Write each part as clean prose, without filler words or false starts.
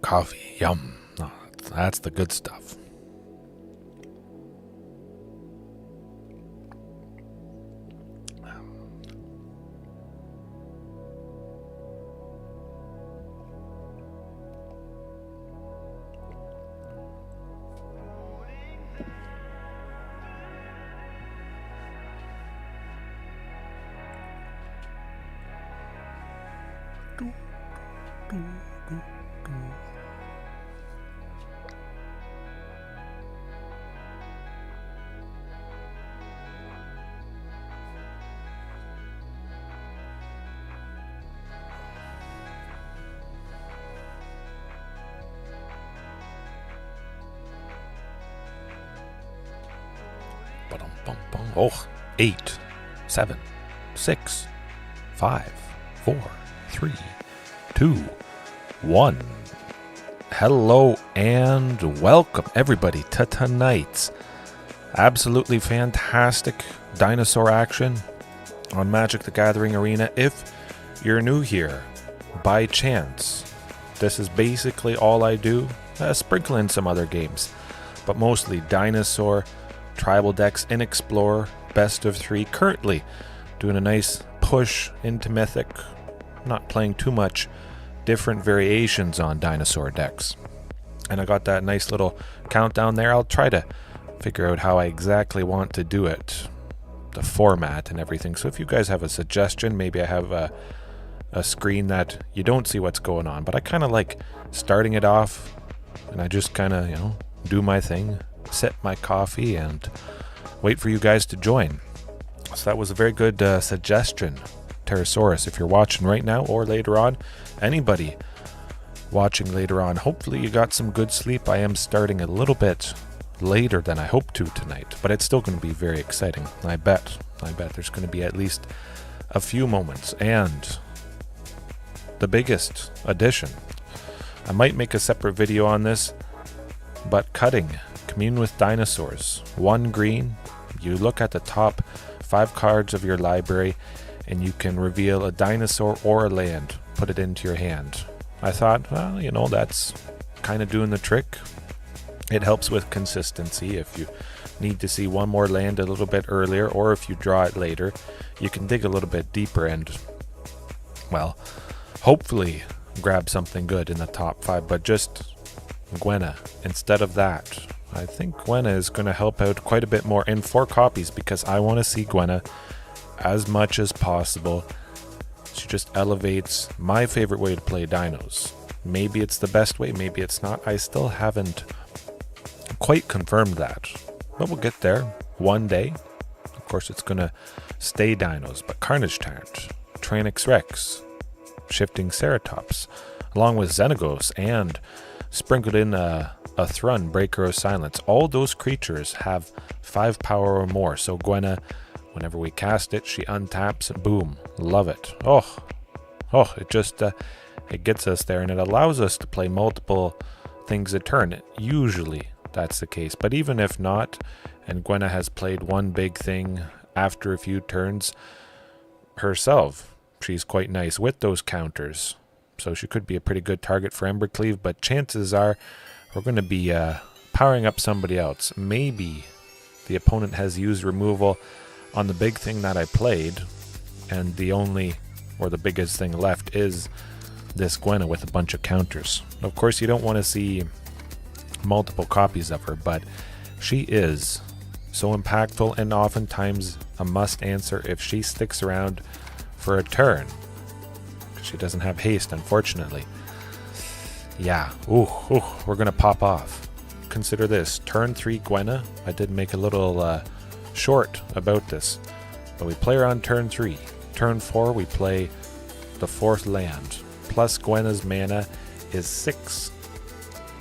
Coffee, yum. Oh, that's the good stuff. Oh, 8, 7, 6, 5, 4, 3, 2, 1. Hello and welcome everybody to tonight's absolutely fantastic dinosaur action on Magic the Gathering Arena. If you're new here by chance, this is basically all I do. Sprinkle in some other games, but mostly dinosaur, tribal decks in Explorer, best of 3. Currently doing a nice push into Mythic, not playing too much different variations on dinosaur decks. And I got that nice little countdown there. I'll try to figure out how I exactly want to do it, the format and everything. So if you guys have a suggestion, maybe I have a screen that you don't see what's going on, but I kind of like starting it off and I just kind of, do my thing, sip my coffee and wait for you guys to join. So that was a very good suggestion, Pterosaurus. If you're watching right now or later on, anybody watching later on, hopefully you got some good sleep. I am starting a little bit later than I hope to tonight, but it's still going to be very exciting. I bet there's going to be at least a few moments. And the biggest addition, I might make a separate video on this, but cutting Commune with Dinosaurs. 1 green, you look at the top 5 cards of your library and you can reveal a dinosaur or a land, put it into your hand. I thought, well, that's kind of doing the trick. It helps with consistency. If you need to see one more land a little bit earlier, or if you draw it later, you can dig a little bit deeper and, well, hopefully grab something good in the top 5. But just Gwenna instead of that. I think Gwenna is going to help out quite a bit more in 4 copies because I want to see Gwenna as much as possible. She just elevates my favorite way to play dinos. Maybe it's the best way, maybe it's not. I still haven't quite confirmed that, but we'll get there one day. Of course, it's going to stay dinos, but Carnage Tyrant, Tyrranax Rex, Shifting Ceratops, along with Xenagos, and sprinkled in a Thrun, Breaker of Silence. All those creatures have 5 power or more, so Gwenna, whenever we cast it, she untaps and boom, love it. Oh, it just it gets us there, and it allows us to play multiple things a turn. Usually that's the case, but even if not, and Gwenna has played one big thing after a few turns herself, she's quite nice with those counters, so she could be a pretty good target for Embercleave, but chances are we're going to be powering up somebody else. Maybe the opponent has used removal on the big thing that I played, and the biggest thing left is this Gwenna with a bunch of counters. Of course, you don't want to see multiple copies of her, but she is so impactful and oftentimes a must answer if she sticks around for a turn. She doesn't have haste, unfortunately. Yeah, we're gonna pop off. Consider this, turn 3 Gwenna. I did make a little short about this, but we play her on turn 3. Turn 4 we play the 4th land, plus Gwenna's mana is 6.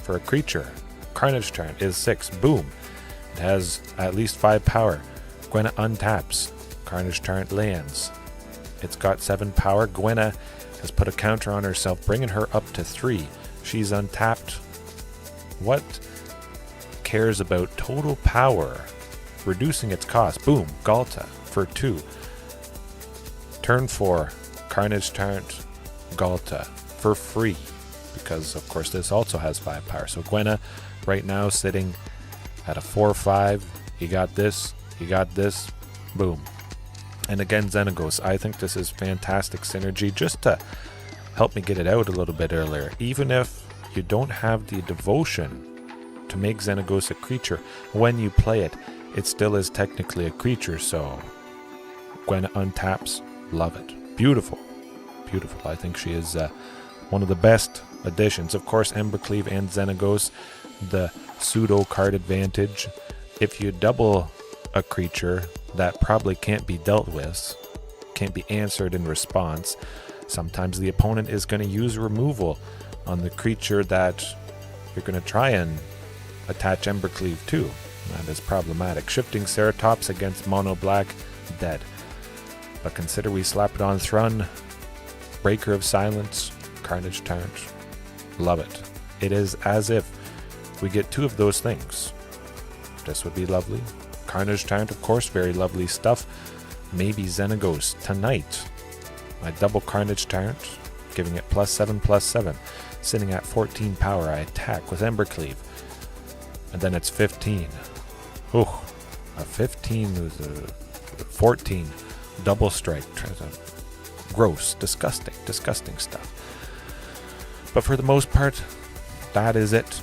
for a creature. Carnage Tyrant is 6. Boom. It has at least 5 power. Gwenna untaps. Carnage Tyrant lands. It's got 7 power. Gwenna has put a counter on herself, bringing her up to 3. She's untapped. What cares about total power? Reducing its cost. Boom. Ghalta for 2. Turn 4. Carnage Tyrant. Ghalta for free. Because, of course, this also has 5 power. So Gwenna right now sitting at a 4-5. You got this. You got this. Boom. And again, Xenagos. I think this is fantastic synergy just to help me get it out a little bit earlier. Even if you don't have the devotion to make Xenagos a creature, when you play it, it still is technically a creature. So Gwenna untaps. Love it. Beautiful. Beautiful. I think she is one of the best additions. Of course, Embercleave and Xenagos, the pseudo card advantage. If you double a creature that probably can't be dealt with, can't be answered in response, sometimes the opponent is going to use removal on the creature that you're going to try and attach Embercleave to. That is problematic. Shifting Ceratops against Mono Black, dead. But consider we slap it on Thrun, Breaker of Silence, Carnage Tyrant. Love it. It is as if we get 2 of those things. This would be lovely. Carnage Tyrant, of course, very lovely stuff. Maybe Xenagos tonight. My double Carnage Tyrant, giving it +7/+7. Sitting at 14 power, I attack with Embercleave. And then it's 15. Oh, a 15 with a 14. Double strike. Gross, disgusting stuff. But for the most part, that is it.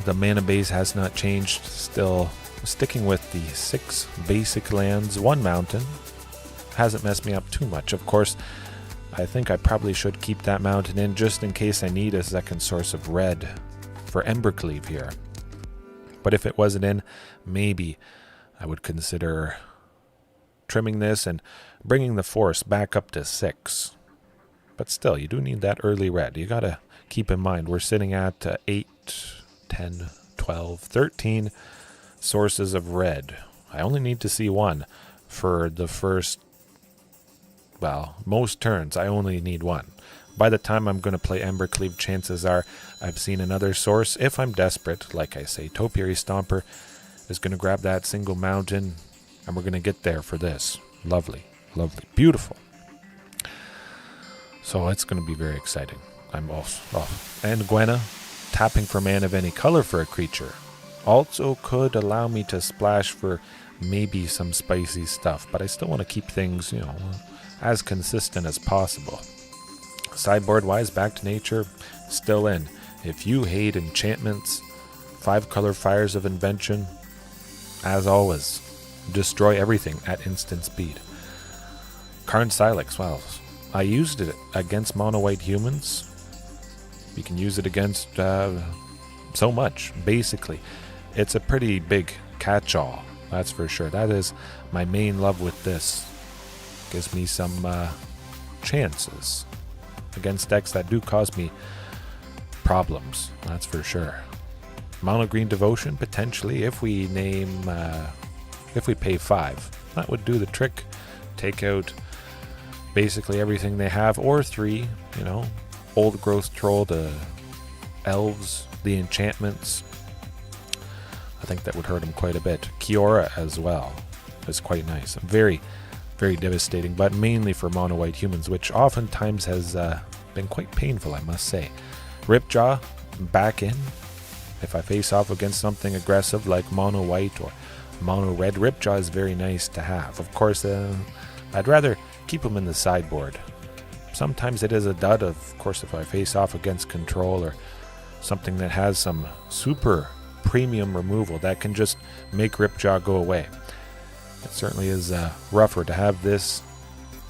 The mana base has not changed. Still sticking with the 6 basic lands, 1 mountain. Hasn't messed me up too much. Of course, I think I probably should keep that mountain in just in case I need a second source of red for Embercleave here. But if it wasn't in, maybe I would consider trimming this and bringing the forest back up to 6. But still, you do need that early red. You gotta keep in mind, we're sitting at 8, 10, 12, 13 sources of red. I only need to see 1 for the first, well, most turns. I only need 1. By the time I'm going to play Embercleave, chances are I've seen another source. If I'm desperate, like I say, Topiary Stomper is going to grab that single mountain, and we're going to get there for this. Lovely, lovely, beautiful. So it's going to be very exciting. I'm off. And Gwenna, tapping for mana of any color for a creature, also could allow me to splash for maybe some spicy stuff, but I still want to keep things, as consistent as possible. Sideboard wise, back to nature, still in. If you hate enchantments, 5 color fires of invention, as always, destroy everything at instant speed. Karn Silex, well, I used it against mono white humans. You can use it against so much, basically. It's a pretty big catch-all, that's for sure. That is my main love with this. Gives me some chances against decks that do cause me problems, that's for sure. Mono green devotion, potentially, if we name, if we pay 5. That would do the trick. Take out basically everything they have, or 3, old growth troll, the elves, the enchantments. I think that would hurt him quite a bit. Kiora as well is quite nice. Very, very devastating, but mainly for mono white humans, which oftentimes has been quite painful, I must say. Ripjaw, back in. If I face off against something aggressive like mono white or mono red, Ripjaw is very nice to have. Of course, I'd rather keep them in the sideboard. Sometimes it is a dud, of course, if I face off against control or something that has some super premium removal that can just make Ripjaw go away. It certainly is rougher to have this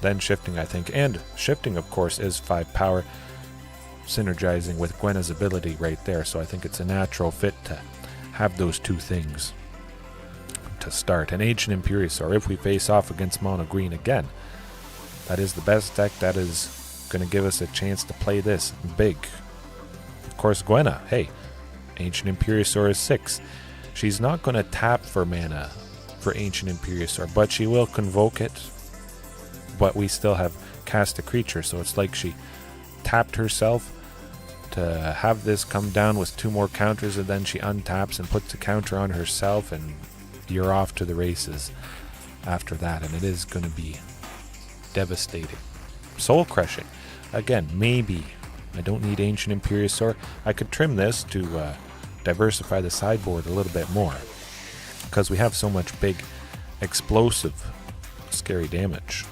than Shifting, I think. And Shifting, of course, is 5 power, synergizing with Gwenna's ability right there. So I think it's a natural fit to have those 2 things to start. An Ancient Imperiosaur, if we face off against mono green again, that is the best deck that is going to give us a chance to play this big. Of course, Gwenna, hey, Ancient Imperiosaur is 6. She's not going to tap for mana for Ancient Imperiosaur, but she will convoke it. But we still have cast a creature, so it's like she tapped herself to have this come down with 2 more counters, and then she untaps and puts a counter on herself, and you're off to the races after that, and it is going to be devastating. Soul crushing. Again, maybe I don't need Ancient Imperiosaur. I could trim this to diversify the sideboard a little bit more, because we have so much big, explosive, scary damage.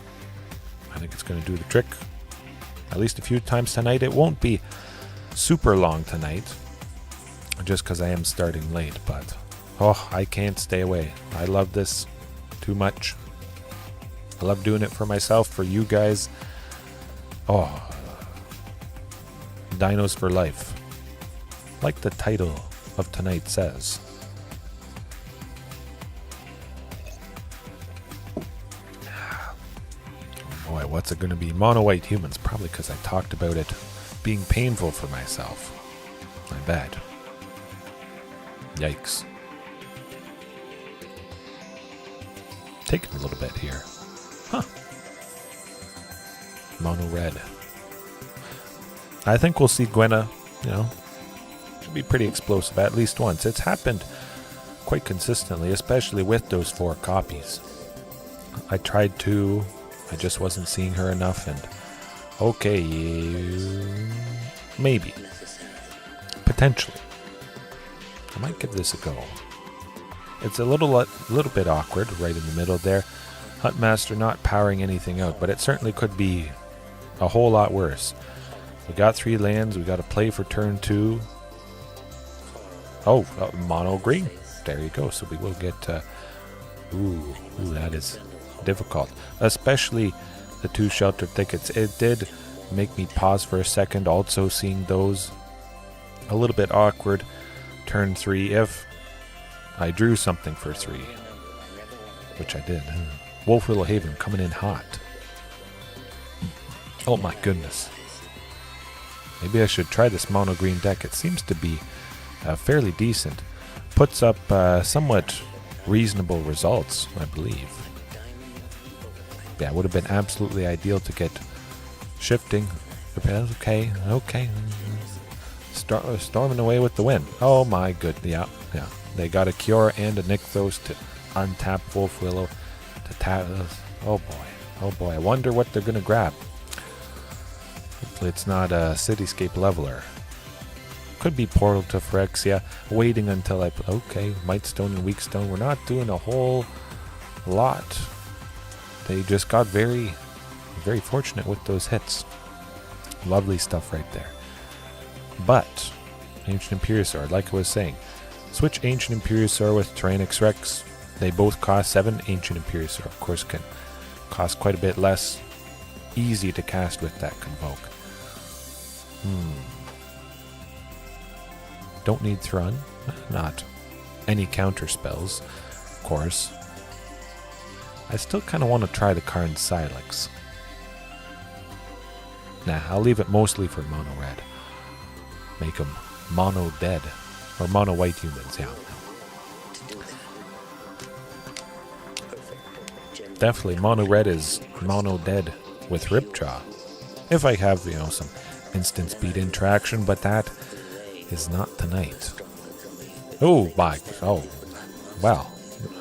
I think it's going to do the trick at least a few times tonight. It won't be super long tonight, just because I am starting late, but oh, I can't stay away. I love this too much. I love doing it for myself, for you guys. Oh, Dinos for life, like the title of tonight says. Oh boy, what's it going to be? Mono white humans, probably because I talked about it being painful for myself. My bad. Yikes. Taking a little bit here. Huh. Mono red. I think we'll see Gwenna, should be pretty explosive at least once. It's happened quite consistently, especially with those 4 copies. I tried to, I just wasn't seeing her enough, and okay, maybe. Potentially. I might give this a go. It's a little bit awkward right in the middle there. Huntmaster not powering anything out, but it certainly could be a whole lot worse. We got 3 lands. We got to play for turn 2. Oh, mono green. There you go. So we will get... ooh, that is difficult. Especially the 2 Sheltered Thickets. It did make me pause for a second. Also seeing those a little bit awkward. Turn 3 if I drew something for 3. Which I did. Wolfwillow Haven coming in hot. Oh my goodness. Maybe I should try this mono green deck. It seems to be fairly decent. Puts up somewhat reasonable results, I believe. Yeah, it would have been absolutely ideal to get shifting. Okay. Storming away with the win. Oh my good. Yeah. They got a cure and a Nykthos to untap Wolfwillow to tap. Oh boy. I wonder what they're gonna grab. Hopefully it's not a Cityscape Leveler. Could be Portal to Phyrexia. Waiting until I... Okay, Mightstone and Weakstone. We're not doing a whole lot. They just got very, very fortunate with those hits. Lovely stuff right there. But, Ancient Imperiosaur, like I was saying, switch Ancient Imperiosaur with Tyrranax Rex. They both cost 7. Ancient Imperiosaur, of course, can cost quite a bit less. Easy to cast with that Convoke. Don't need Thrun. Not any counter spells, of course. I still kind of want to try the Karn Silex. Nah, I'll leave it mostly for mono red. Make them mono dead. Or mono white humans, yeah. Definitely mono red is mono dead with Ripjaw. If I have, some instant speed interaction, but that is not tonight. Oh, well,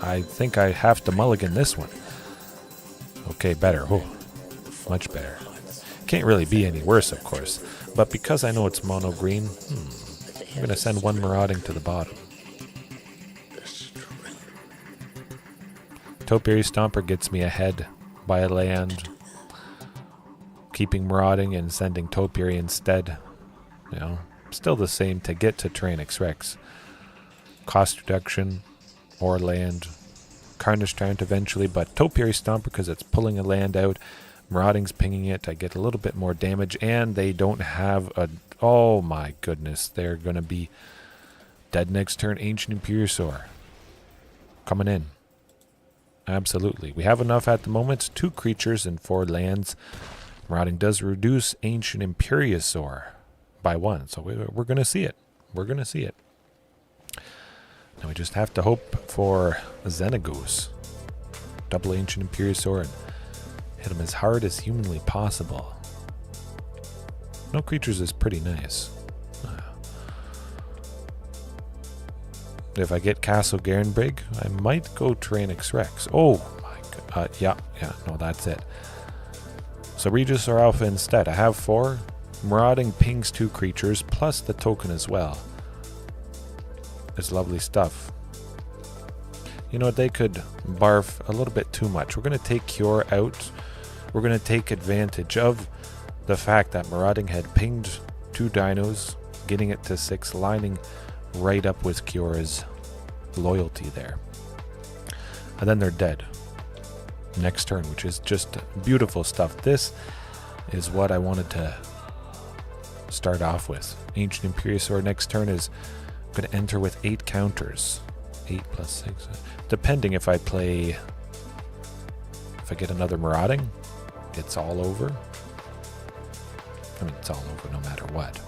I think I have to mulligan this one. Okay, better. Oh, much better. Can't really be any worse, of course, but because I know it's mono green, I'm going to send 1 Marauding to the bottom. Topiary Stomper gets me ahead by a land. Keeping Marauding and sending Topiary instead. Still the same to get to Tyrranax Rex. Cost reduction or land. Carnage Tyrant eventually, but Topiary Stomper because it's pulling a land out. Marauding's pinging it. I get a little bit more damage, and they don't have a... Oh my goodness, they're going to be dead next turn. Ancient Imperiosaur coming in. Absolutely. We have enough at the moment. 2 creatures and 4 lands. Marauding does reduce Ancient Imperiosaur by 1, so we're going to see it. We're going to see it. Now we just have to hope for Xenagos. Double Ancient Imperiosaur and hit him as hard as humanly possible. No creatures is pretty nice. If I get Castle Garenbrig, I might go Tyrranax Rex. Oh my god. Yeah, no, that's it. So Regisaur Alpha instead. I have 4. Marauding pings 2 creatures, plus the token as well. It's lovely stuff. You know, they could barf a little bit too much. We're going to take Cure out. We're going to take advantage of the fact that Marauding had pinged 2 dinos, getting it to 6, lining right up with Cure's loyalty there. And then they're dead next turn, which is just beautiful stuff. This is what I wanted to start off with. Ancient Imperiosaur next turn is going to enter with 8 counters. 8 plus 6. Depending if I get another Marauding, it's all over. I mean, it's all over no matter what.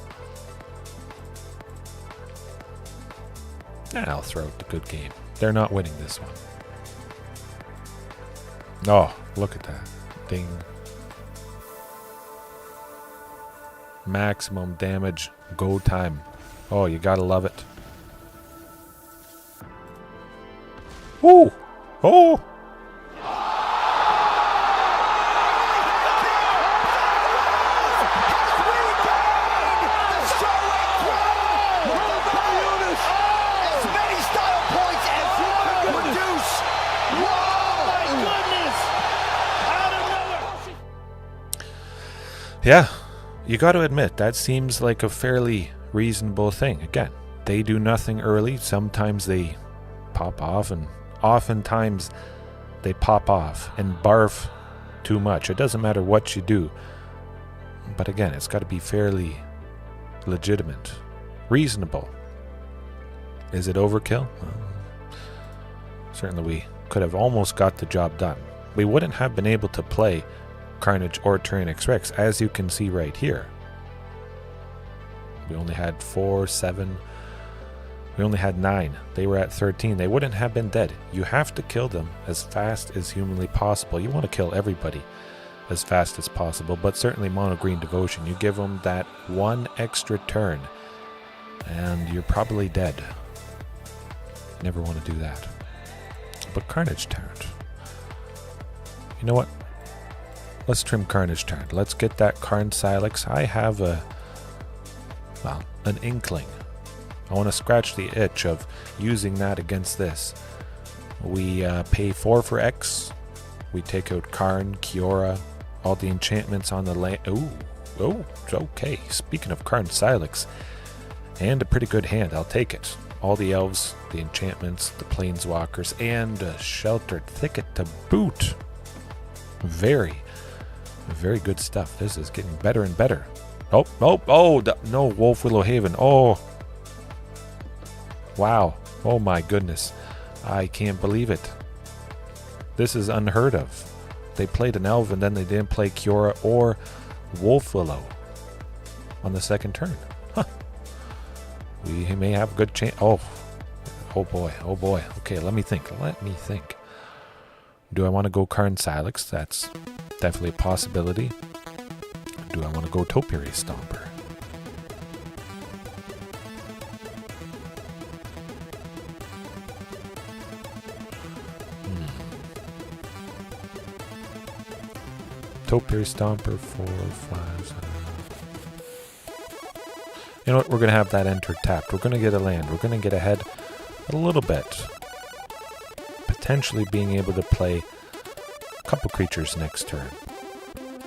I'll throw out the good game. They're not winning this one. Oh, look at that. Ding. Maximum damage. Go time. Oh, you gotta love it. Woo! Oh! Yeah, you got to admit, that seems like a fairly reasonable thing. Again, they do nothing early. Sometimes they pop off, and oftentimes they pop off and barf too much. It doesn't matter what you do. But again, it's got to be fairly legitimate. Reasonable. Is it overkill? Certainly we could have almost got the job done. We wouldn't have been able to play Carnage or Tyrranax Rex, as you can see right here. We only had 4, 7. We only had 9. They were at 13. They wouldn't have been dead. You have to kill them as fast as humanly possible. You want to kill everybody as fast as possible, but certainly Mono Green Devotion. You give them that 1 extra turn, and you're probably dead. Never want to do that. But Carnage Tyrant. You know what? Let's trim Carnage Tyrant. Let's get that Karn Silex. I have an inkling. I want to scratch the itch of using that against this. We pay 4 for X. We take out Karn, Kiora, all the enchantments on the land. Oh, okay. Speaking of Karn Silex, and a pretty good hand, I'll take it. All the elves, the enchantments, the planeswalkers, and a Sheltered Thicket to boot. Very good stuff. This is getting better and better. No, Wolf Willow Haven. Oh, wow. Oh my goodness. I can't believe it. This is unheard of. They played an elf and then they didn't play Kiora or Wolf Willow on the second turn. Huh. We may have a good chance. Oh boy. Okay, let me think. Do I want to go Karn Silex? That's definitely a possibility. Do I want to go Topiary Stomper? Topiary Stomper, 4, 5, 7. You know what? We're going to have that enter tapped. We're going to get a land. We're going to get ahead a little bit. Potentially being able to play a couple creatures next turn.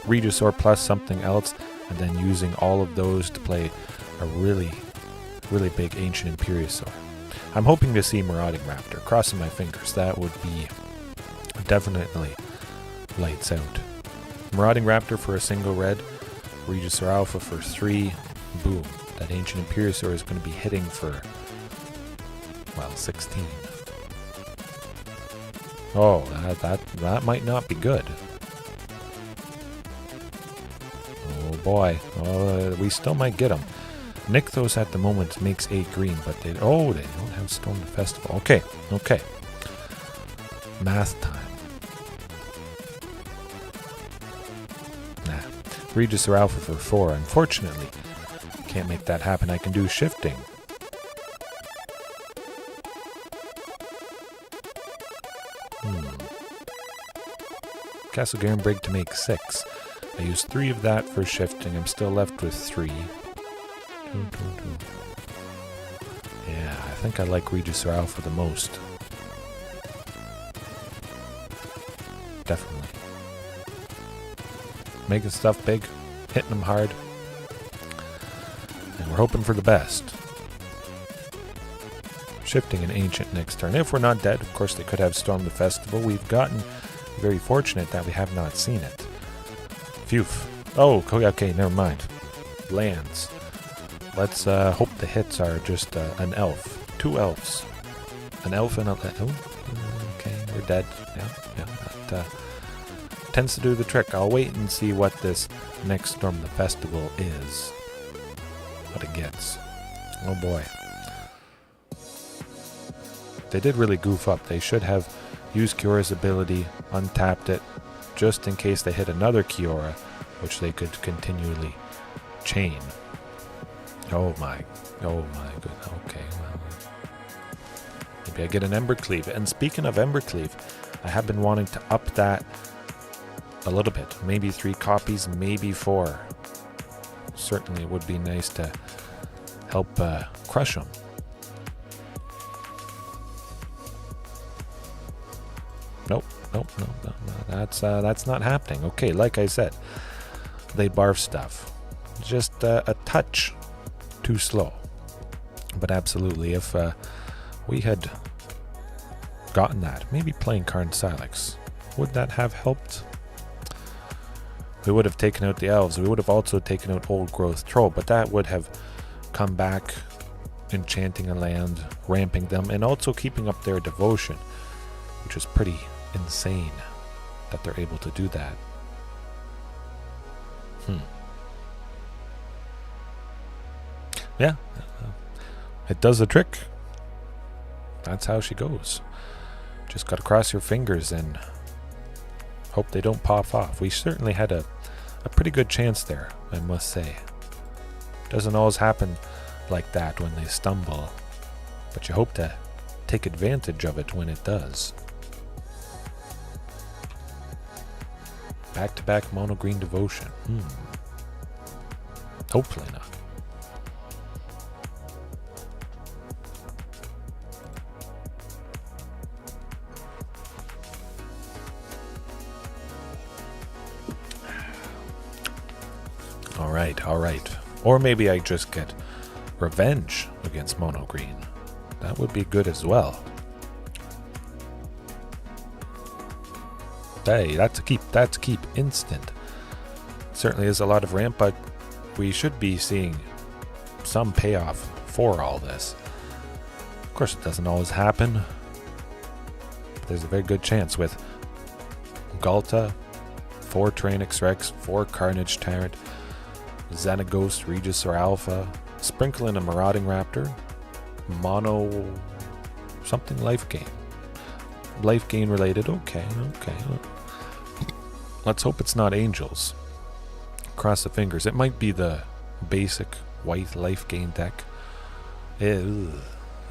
Regisaur plus something else, and then using all of those to play a really big Ancient Imperiosaur. I'm hoping to see Marauding Raptor. Crossing my fingers. That would be definitely lights out. Marauding Raptor for a single red. Regisaur Alpha for 3. Boom. That Ancient Imperiosaur is going to be hitting for, 16. Oh, that might not be good. Oh boy. Oh, we still might get him. Nykthos at the moment makes 8 green, but they don't have Storm the Festival. Okay, okay. Math time. Nah. Regisaur Alpha for 4. Unfortunately, can't make that happen. I can do Shifting. Castle Garenbrig to make 6. I used 3 of that for Shifting. I'm still left with 3. Yeah, I think I like Regisaur Alpha the most. Definitely. Making stuff big, hitting them hard. And we're hoping for the best. Shifting an Ancient next turn. If we're not dead, of course they could have Storm the Festival. We've gotten very fortunate that we have not seen it. Phew. Oh, okay, never mind. Lands. Let's hope the hits are just an elf. 2 elves. An elf and a... Oh, okay, we're dead. Yeah, that tends to do the trick. I'll wait and see what this next Storm the Festival is. What it gets. Oh boy. They did really goof up. They should have used Kiora's ability, untapped it, just in case they hit another Kiora, which they could continually chain. Oh my goodness. Okay, well, maybe I get an Embercleave. And speaking of Embercleave, I have been wanting to up that a little bit. Maybe 3 copies, maybe 4. Certainly it would be nice to help crush them. Nope. That's not happening. Okay, like I said, they barf stuff. Just a touch too slow. But absolutely, if we had gotten that, maybe playing Karn Silex, would that have helped? We would have taken out the elves. We would have also taken out Old Growth Troll, but that would have come back, enchanting a land, ramping them, and also keeping up their devotion, which is pretty insane that they're able to do that. Yeah, it does the trick. That's how she goes. Just gotta cross your fingers and hope they don't pop off. We certainly had a pretty good chance there, I must say. Doesn't always happen like that when they stumble, but you hope to take advantage of it when it does. Back-to-back mono green devotion. Hopefully not. All right. Or maybe I just get revenge against mono green. That would be good as well. Hey, that's a keep instant. Certainly is a lot of ramp, but we should be seeing some payoff for all this. Of course, it doesn't always happen, but there's a very good chance with Ghalta, 4 Tyrranax Rex, 4 Carnage Tyrant, Xenagos, Regisaur Alpha, sprinkle in a Marauding Raptor, mono something Lifegain. Lifegain related, okay. Let's hope it's not angels. Cross the fingers. It might be the basic white Lifegain deck. Ew.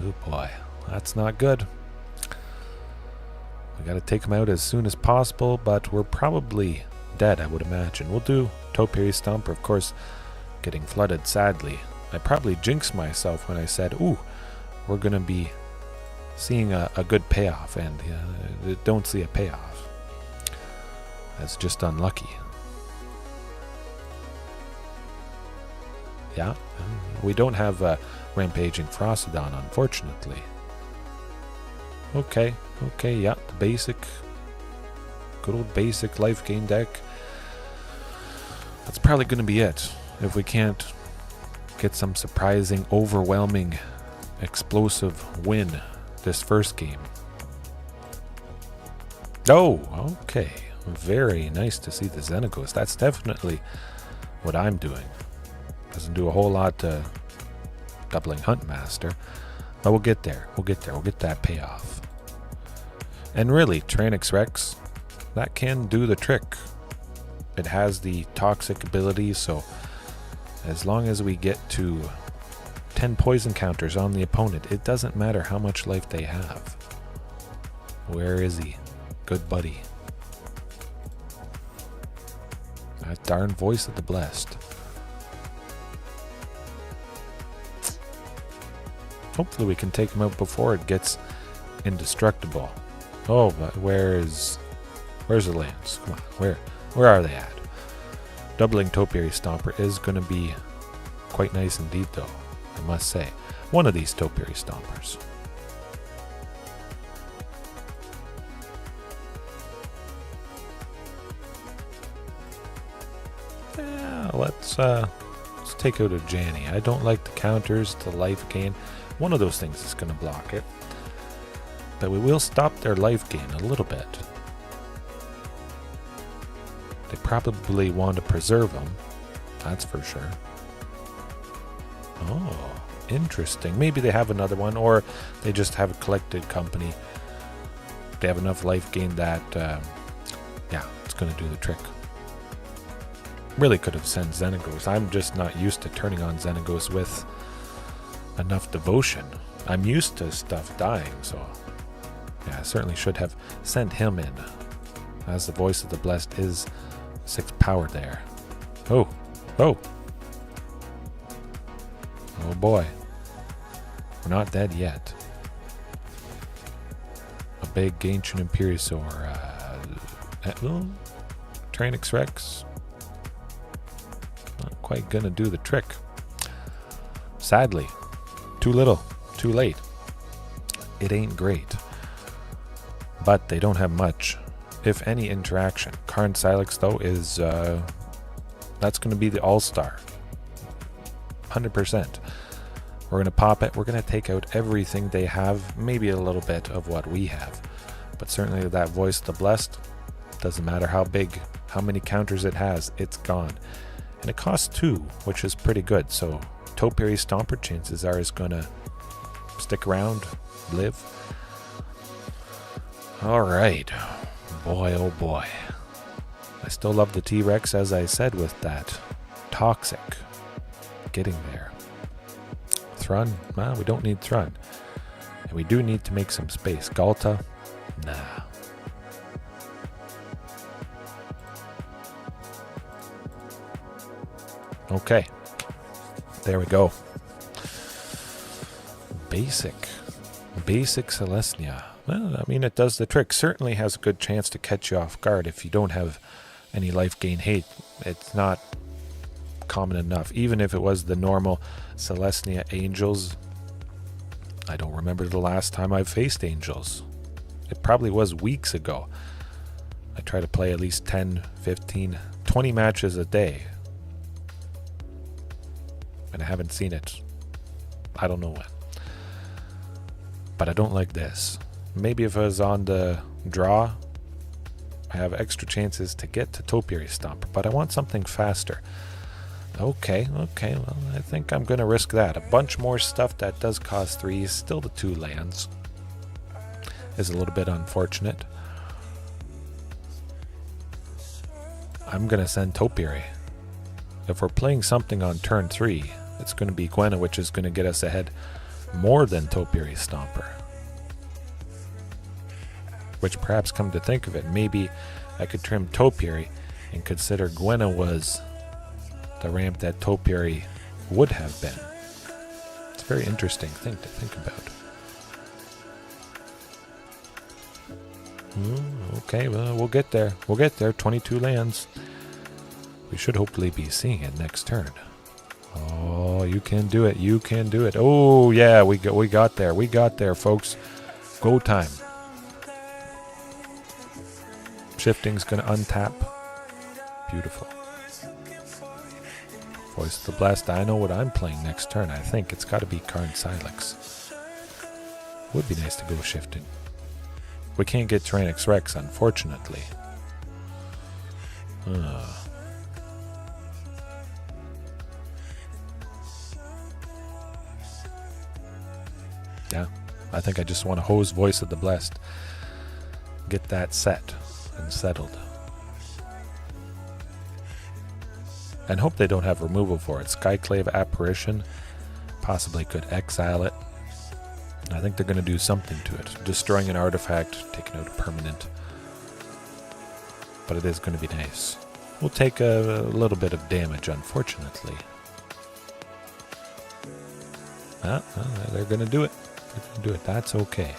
Oh boy, that's not good. We gotta take them out as soon as possible, but we're probably dead, I would imagine. We'll do Topiary Stomper, of course, getting flooded, sadly. I probably jinxed myself when I said, ooh, we're gonna be seeing a good payoff, and don't see a payoff. That's just unlucky. Yeah, we don't have Rampaging Frostodon, unfortunately. Okay, yeah, the basic, good old basic Lifegain deck. That's probably going to be it. If we can't get some surprising, overwhelming, explosive win this first game. Oh, okay. Very nice to see the Xenagos. That's definitely what I'm doing. Doesn't do a whole lot to doubling Huntmaster. But we'll get there. We'll get there. We'll get that payoff. And really, Tyrranax Rex, that can do the trick. It has the toxic ability, so as long as we get to 10 poison counters on the opponent, it doesn't matter how much life they have. Where is he? Good buddy. That darn voice of the blessed. Hopefully we can take him out before it gets indestructible. Oh, but where's the lands? Come on, where are they at? Doubling Topiary Stomper is going to be quite nice indeed, though, I must say. One of these Topiary Stompers. Yeah, let's take out a Janny. I don't like the counters to life gain. One of those things is going to block it. But we will stop their life gain a little bit. They probably want to preserve them. That's for sure. Oh, interesting. Maybe they have another one, or they just have a collected company. They have enough life gain that, yeah, it's going to do the trick. Really could have sent Xenagos. I'm just not used to turning on Xenagos with enough devotion. I'm used to stuff dying, so yeah, I certainly should have sent him in. As the voice of the blessed is 6 power there. Oh, oh. Oh boy. We're not dead yet. A big ancient Imperiosaur. Tyrranax Rex. Not quite gonna do the trick. Sadly. Too little. Too late. It ain't great. But they don't have much, if any, interaction. Carnage Tyrant, though, is that's going to be the all-star. 100%. We're going to pop it. We're going to take out everything they have, maybe a little bit of what we have. But certainly that voice of the blessed, doesn't matter how big, how many counters it has, it's gone. And it costs 2, which is pretty good. So Topiary Stomper, chances are, is going to stick around, live. Alright. Boy, oh boy. I still love the T-Rex, as I said, with that toxic. Getting there. Thrun? Well, we don't need Thrun. And we do need to make some space. Ghalta? Nah. Okay. There we go. Basic Selesnya. Well, I mean, it does the trick. Certainly has a good chance to catch you off guard if you don't have any life gain hate. It's not common enough. Even if it was the normal Selesnya Angels, I don't remember the last time I've faced Angels. It probably was weeks ago. I try to play at least 10, 15, 20 matches a day. And I haven't seen it. I don't know when. But I don't like this. Maybe if I was on the draw, I have extra chances to get to Topiary Stomper, but I want something faster. Okay, well, I think I'm going to risk that. A bunch more stuff that does cost 3, still the 2 lands. Is a little bit unfortunate. I'm going to send Topiary. If we're playing something on turn 3, it's going to be Gwenna, which is going to get us ahead more than Topiary Stomper. Which, perhaps, come to think of it, maybe I could trim Topiary and consider Gwenna was the ramp that Topiary would have been. It's a very interesting thing to think about. Okay, well, we'll get there. We'll get there. 22 lands. We should hopefully be seeing it next turn. Oh, you can do it. You can do it. Oh, yeah, we got there. We got there, folks. Go time. Shifting's going to untap. Beautiful. Voice of the Blast. I know what I'm playing next turn. I think it's got to be Carnage Tyrant. Would be nice to go Shifting. We can't get Tyrranax Rex, unfortunately. Yeah, I think I just want to hose Voice of the Blessed. Get that set and settled. And hope they don't have removal for it. Skyclave Apparition. Possibly could exile it. I think they're going to do something to it. Destroying an artifact, taking out a permanent. But it is going to be nice. We'll take a little bit of damage, unfortunately. They're going to do it. They're going to do it. That's okay.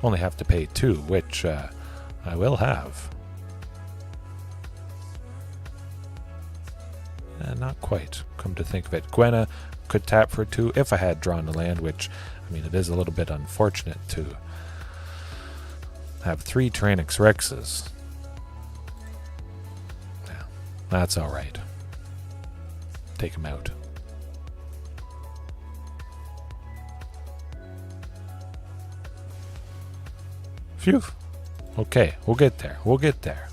Only have to pay 2, which I will have. Not quite, come to think of it. Gwenna could tap for 2 if I had drawn a land, which, I mean, it is a little bit unfortunate to have 3 Tyrranax Rexes. Yeah, that's alright. Take him out. Phew. Okay, we'll get there. We'll get there.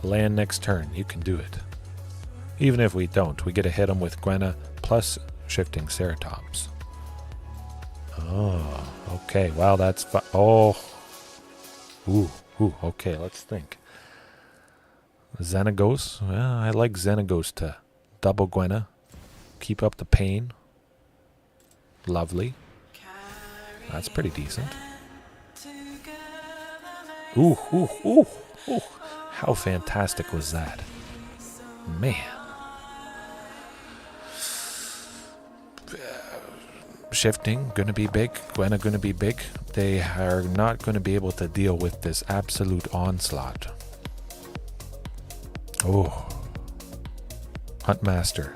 Land next turn. You can do it. Even if we don't, we get to hit him with Gwenna plus Shifting Ceratops. Oh, okay. Well, that's oh. Ooh, okay, let's think. Xenagos. Well, I like Xenagos to double Gwenna. Keep up the pain. Lovely. That's pretty decent. Ooh. How fantastic was that? Man. Shifting, gonna be big. Gwenna gonna be big. They are not gonna be able to deal with this absolute onslaught. Oh. Huntmaster.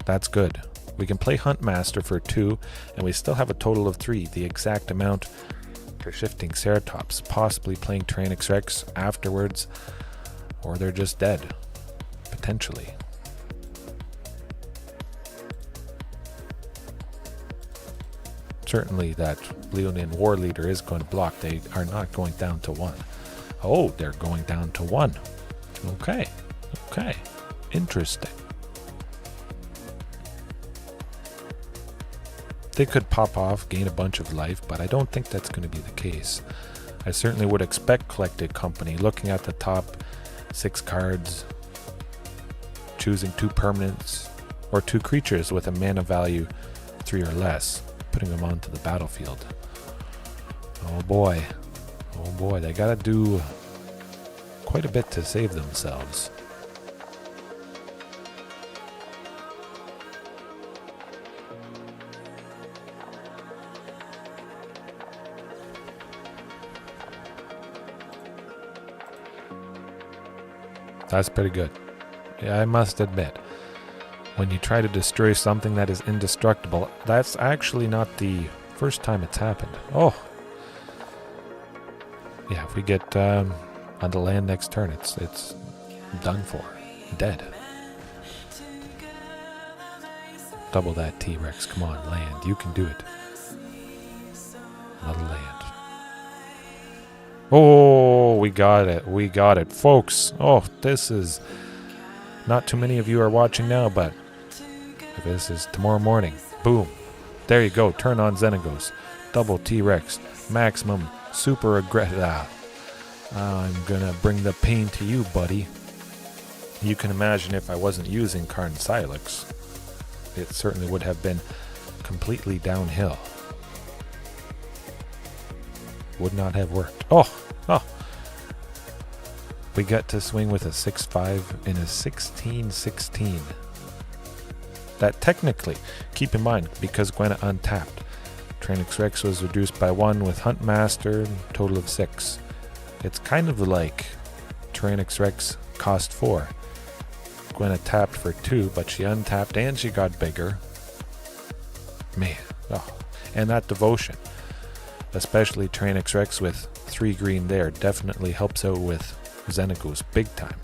That's good. We can play Huntmaster for 2, and we still have a total of 3. The exact amount for Shifting Ceratops. Possibly playing Tyrranax Rex afterwards. Or they're just dead. Potentially. Certainly that Leonian War Leader is going to block. They are not going down to 1. Oh, they're going down to 1. Okay. Interesting. They could pop off, gain a bunch of life, but I don't think that's going to be the case. I certainly would expect Collected Company, looking at the top 6 cards, choosing 2 permanents, or 2 creatures with a mana value 3 or less, putting them onto the battlefield. Oh boy, they gotta do quite a bit to save themselves. That's pretty good. Yeah, I must admit, when you try to destroy something that is indestructible, that's actually not the first time it's happened. Oh! Yeah, if we get on the land next turn, it's done for. Dead. Double that T-Rex. Come on, land. You can do it. Another land. Oh, we got it, folks. Oh, this is not too many of you are watching now, but this is tomorrow morning. Boom, there you go. Turn on Xenagos, double T-Rex, maximum super aggressive. I'm gonna bring the pain to you, buddy. You can imagine if I wasn't using Karn Silex, it certainly would have been completely downhill. Would not have worked. Oh! We got to swing with a 6-5 in a 16-16. That technically, keep in mind, because Gwenna untapped, Tyrranax Rex was reduced by 1 with Huntmaster, total of 6. It's kind of like Tyrranax Rex cost 4. Gwenna tapped for 2, but she untapped and she got bigger. Man, and that devotion. Especially Tyrranax Rex with 3 green there definitely helps out with Xenagos big time.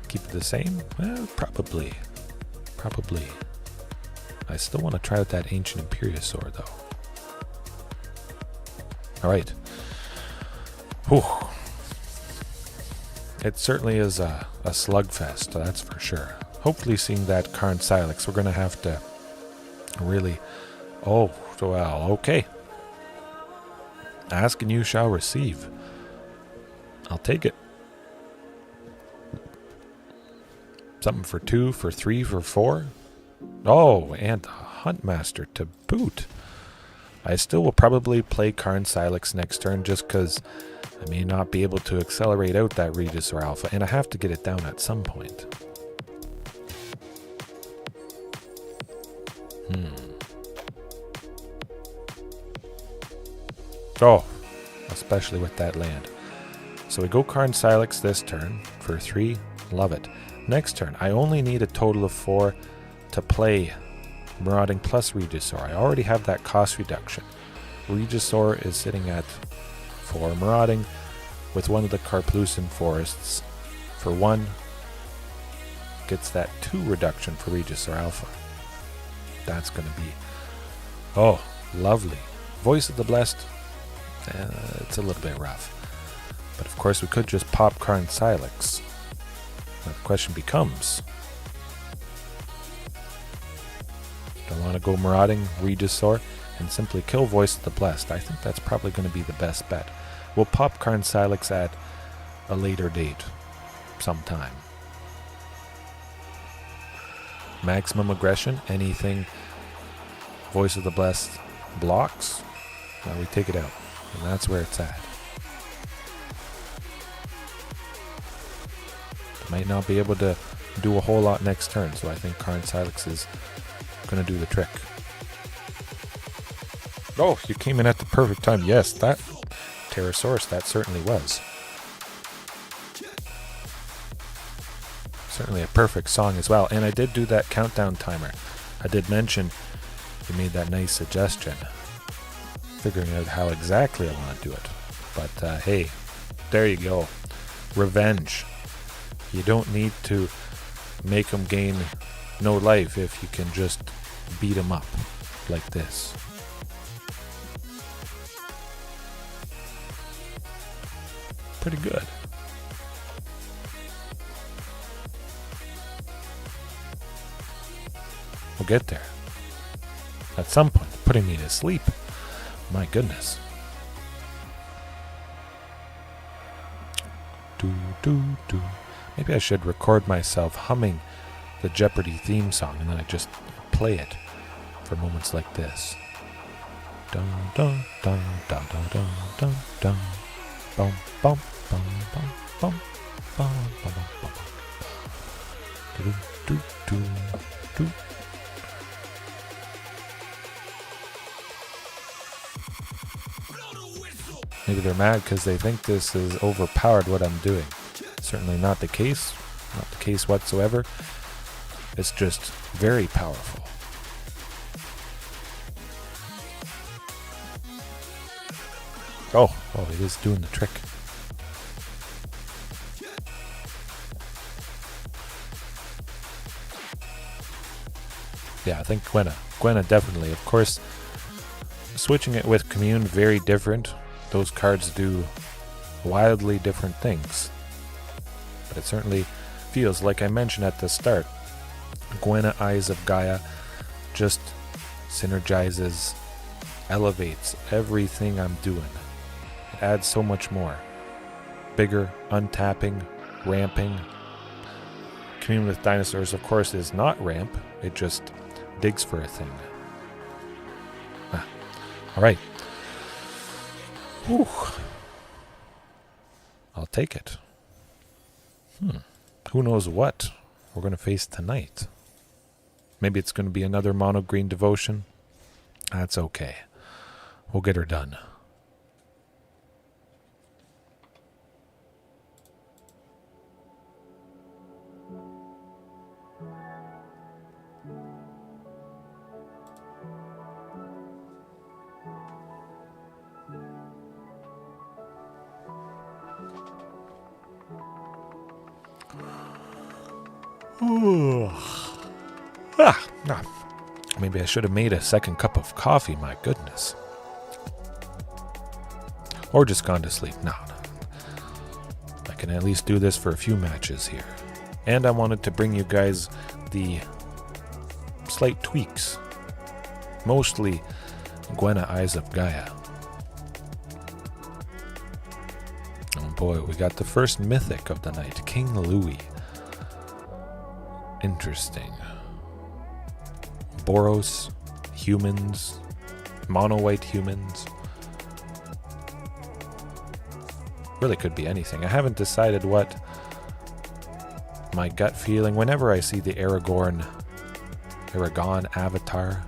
Keep it the same? Well, probably. I still want to try out that Ancient Imperiosaur though. Alright. It certainly is a slugfest, that's for sure. Hopefully seeing that Karn Silex, we're going to have to really... Oh, well, okay. Ask and you shall receive. I'll take it. Something for 2, for 3, for 4. Oh, and a Huntmaster to boot. I still will probably play Karn Silex next turn just because I may not be able to accelerate out that Regisaur Alpha, and I have to get it down at some point. Oh, especially with that land. So we go Karn Silex this turn for 3. Love it. Next turn, I only need a total of 4 to play Marauding plus Regisaur. I already have that cost reduction. Regisaur is sitting at 4 Marauding with one of the Karplusan Forests for 1. Gets that 2 reduction for Regisaur Alpha. That's going to be... Oh, lovely. Voice of the Blessed. It's a little bit rough. But of course we could just pop Karn Silex. Now the question becomes... Do I want to go Marauding, Regisaur, and simply kill Voice of the Blessed? I think that's probably going to be the best bet. We'll pop Karn Silex at a later date. Sometime. Maximum aggression, anything Voice of the Blessed blocks, we take it out. And that's where it's at. Might not be able to do a whole lot next turn, so I think Karn Silex is going to do the trick. Oh, you came in at the perfect time. Yes, that Pterosaurus, that certainly was. Certainly a perfect song as well. And I did do that countdown timer. I did mention you made that nice suggestion. Figuring out how exactly I want to do it. But hey, there you go. Revenge. You don't need to make them gain no life if you can just beat them up like this. Pretty good. We'll get there. At some point, putting me to sleep. My goodness. Maybe I should record myself humming the Jeopardy theme song and then I just play it for moments like this. Dun dun dun dun dun dun dun dun. Bum bum bum bum bum bum bum bum. Do do do do. Maybe they're mad because they think this is overpowered what I'm doing. Certainly not the case. Not the case whatsoever. It's just very powerful. Oh, it is doing the trick. Yeah, I think Gwenna. Gwenna definitely. Of course, switching it with Commune, very different. Those cards do wildly different things. But it certainly feels, like I mentioned at the start, Gwenna Eyes of Gaia just synergizes, elevates everything I'm doing. It adds so much more. Bigger, untapping, ramping. Commune with Dinosaurs, of course, is not ramp. It just digs for a thing. Alright. Whew. I'll take it. Who knows what we're going to face tonight. Maybe it's going to be another mono green devotion. That's okay. We'll get her done. Maybe I should have made a second cup of coffee, my goodness. Or just gone to sleep. No. can at least do this for a few matches here. And I wanted to bring you guys the slight tweaks. Mostly Gwenna Eyes of Gaia. Oh boy, we got the first Mythic of the night, King Louis. Interesting. Boros, humans, mono-white humans. Really could be anything. I haven't decided what my gut feeling. Whenever I see the Aragon avatar,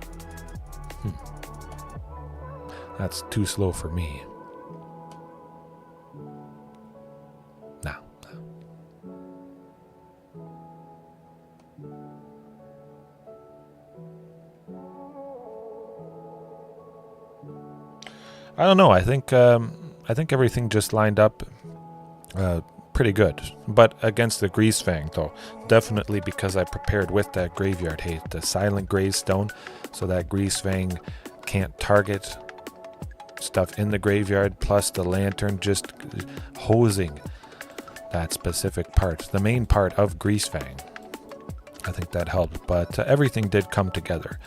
that's too slow for me. No. I don't know. I think everything just lined up pretty good. But against the Greasefang, though, definitely because I prepared with that graveyard hate, the Silent Gravestone, so that Greasefang can't target stuff in the graveyard, plus the Lantern just hosing that specific part, the main part of Greasefang. I think that helped, but everything did come together.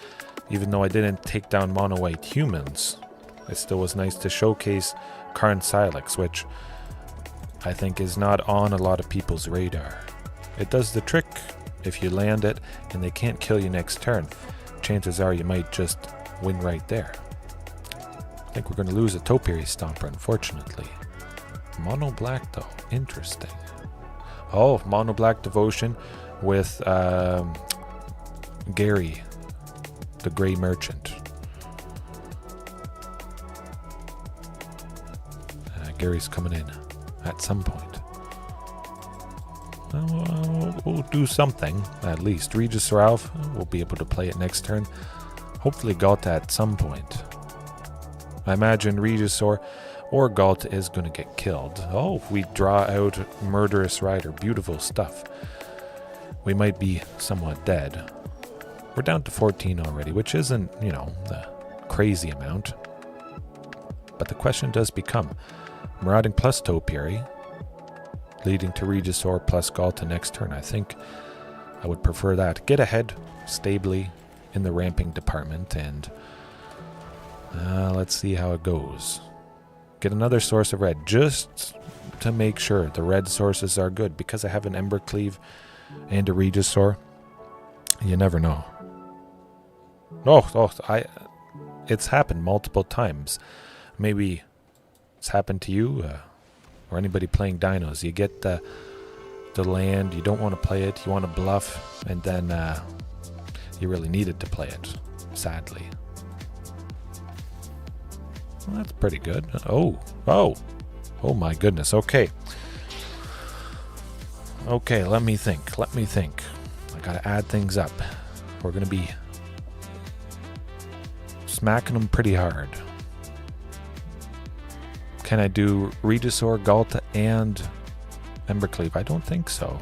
Even though I didn't take down mono-white humans, it still was nice to showcase Karn Silex, which I think is not on a lot of people's radar. It does the trick if you land it and they can't kill you next turn. Chances are you might just win right there. I think we're going to lose a Topiary Stomper, unfortunately. Mono black though, interesting. Oh, mono black Devotion with Gary, the Grey Merchant. Gary's coming in at some point. We'll do something, at least. Regisaur Alpha, we'll be able to play it next turn. Hopefully Ghalta at some point. I imagine Regisaur or Ghalta is going to get killed. Oh, we draw out Murderous Rider. Beautiful stuff. We might be somewhat dead. We're down to 14 already, which isn't, the crazy amount. But the question does become, Marauding plus Topiary, leading to Regisaur plus Ghalta next turn. I think I would prefer that. Get ahead stably in the ramping department, and let's see how it goes. Get another source of red, just to make sure the red sources are good, because I have an Embercleave and a Regisaur. You never know. It's happened multiple times. Maybe it's happened to you or anybody playing dinos. You get the land, you don't want to play it, you want to bluff, and then you really needed to play it, sadly. Well, that's pretty good. Oh my goodness. Okay, let me think. I gotta add things up. We're gonna be smacking them pretty hard. Can I do Regisaur, Ghalta, and Embercleave? I don't think so.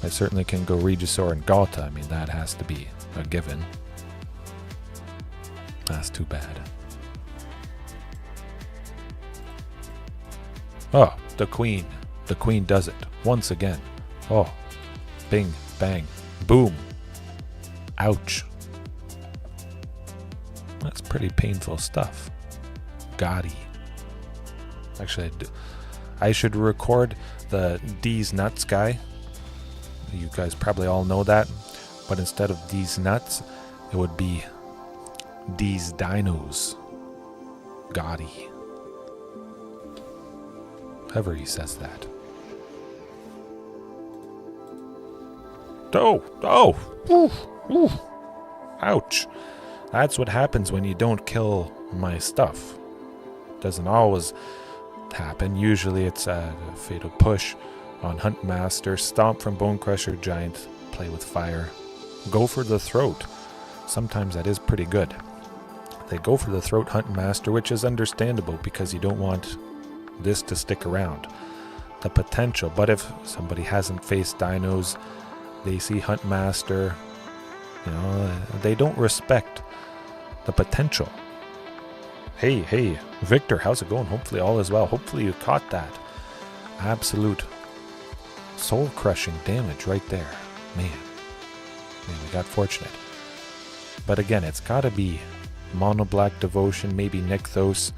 I certainly can go Regisaur and Ghalta. I mean, that has to be a given. That's too bad. Oh, the Queen. The Queen does it once again. Oh, bing, bang, boom. Ouch. That's pretty painful stuff. Gaudy. Actually, I should record the D's Nuts guy. You guys probably all know that. But instead of D's Nuts, it would be D's Dinos. Gaudy. However he says that. Ooh. Ouch. That's what happens when you don't kill my stuff. Doesn't always happen. Usually it's a fatal push on Huntmaster, stomp from Bone Crusher Giant, play with fire, go for the throat. Sometimes that is pretty good. They go for the throat Huntmaster, which is understandable because you don't want this to stick around. The potential, but if somebody hasn't faced dinos, they see Huntmaster, they don't respect the potential. Hey, Victor, how's it going? Hopefully all is well. Hopefully you caught that absolute soul-crushing damage right there. Man, we got fortunate. But again, it's got to be Mono Black Devotion. Maybe Nykthos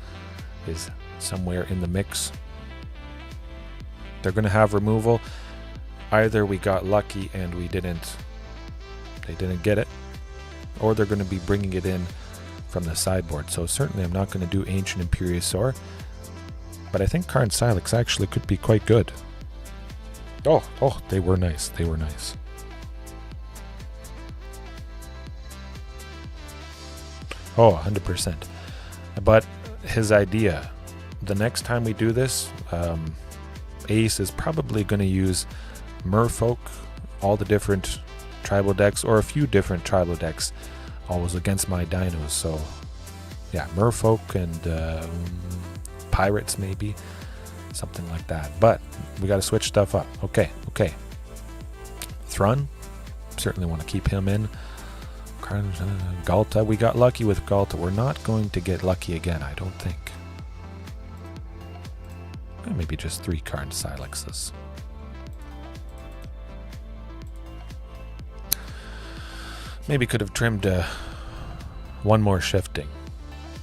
is somewhere in the mix. They're going to have removal. Either we got lucky and they didn't get it, or they're going to be bringing it in from the sideboard. So certainly I'm not going to do Ancient Imperiosaur, but I think Karn Silex actually could be quite good. Oh, they were nice. They were nice. Oh, 100%. But his idea, the next time we do this, Ace is probably going to use Merfolk, all the different tribal decks, or a few different tribal decks, always against my dinos. So yeah, Merfolk and Pirates maybe, something like that. But we got to switch stuff up. Okay. Thrun, certainly want to keep him in. Ghalta, we got lucky with Ghalta. We're not going to get lucky again, I don't think. Maybe just 3 Karn Silexes. Maybe could have trimmed one more Shifting.